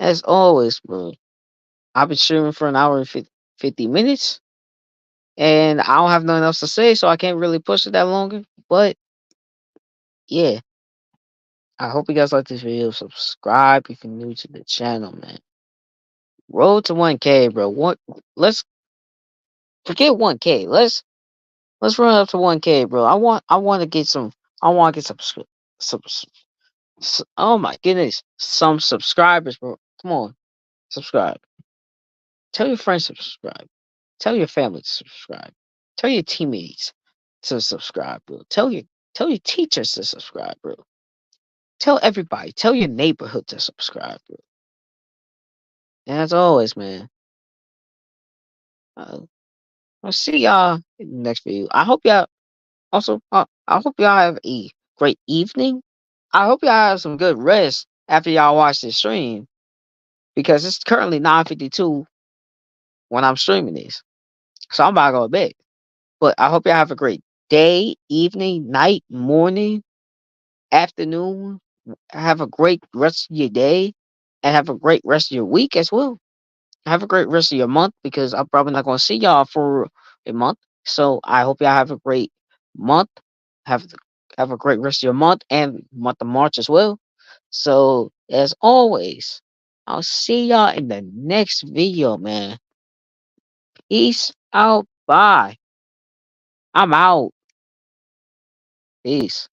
as always, bro. I've been streaming for an hour and 50 minutes, and I don't have nothing else to say, so I can't really push it that longer. But yeah, I hope you guys like this video. Subscribe if you're new to the channel, man. Road to 1K, bro. What? Let's forget 1K. Let's run up to 1K, bro. I want to get some. I want to get some. Oh my goodness, some subscribers, bro. Come on, subscribe. Tell your friends to subscribe. Tell your family to subscribe. Tell your teammates to subscribe, bro. Tell your teachers to subscribe, bro. Tell everybody. Tell your neighborhood to subscribe, bro. And as always, man, uh, I'll see y'all in the next video. I hope y'all also. I hope y'all have a great evening. I hope y'all have some good rest after y'all watch this stream because it's currently 9:52 when I'm streaming this. So I'm about to go to bed. But I hope y'all have a great day, evening, night, morning, afternoon. Have a great rest of your day and have a great rest of your week as well. Have a great rest of your month because I'm probably not going to see y'all for a month. So I hope y'all have a great month. Have have a great rest of your month and month of March as well. So as always, I'll see y'all in the next video, man. Peace out. Bye. I'm out. Peace.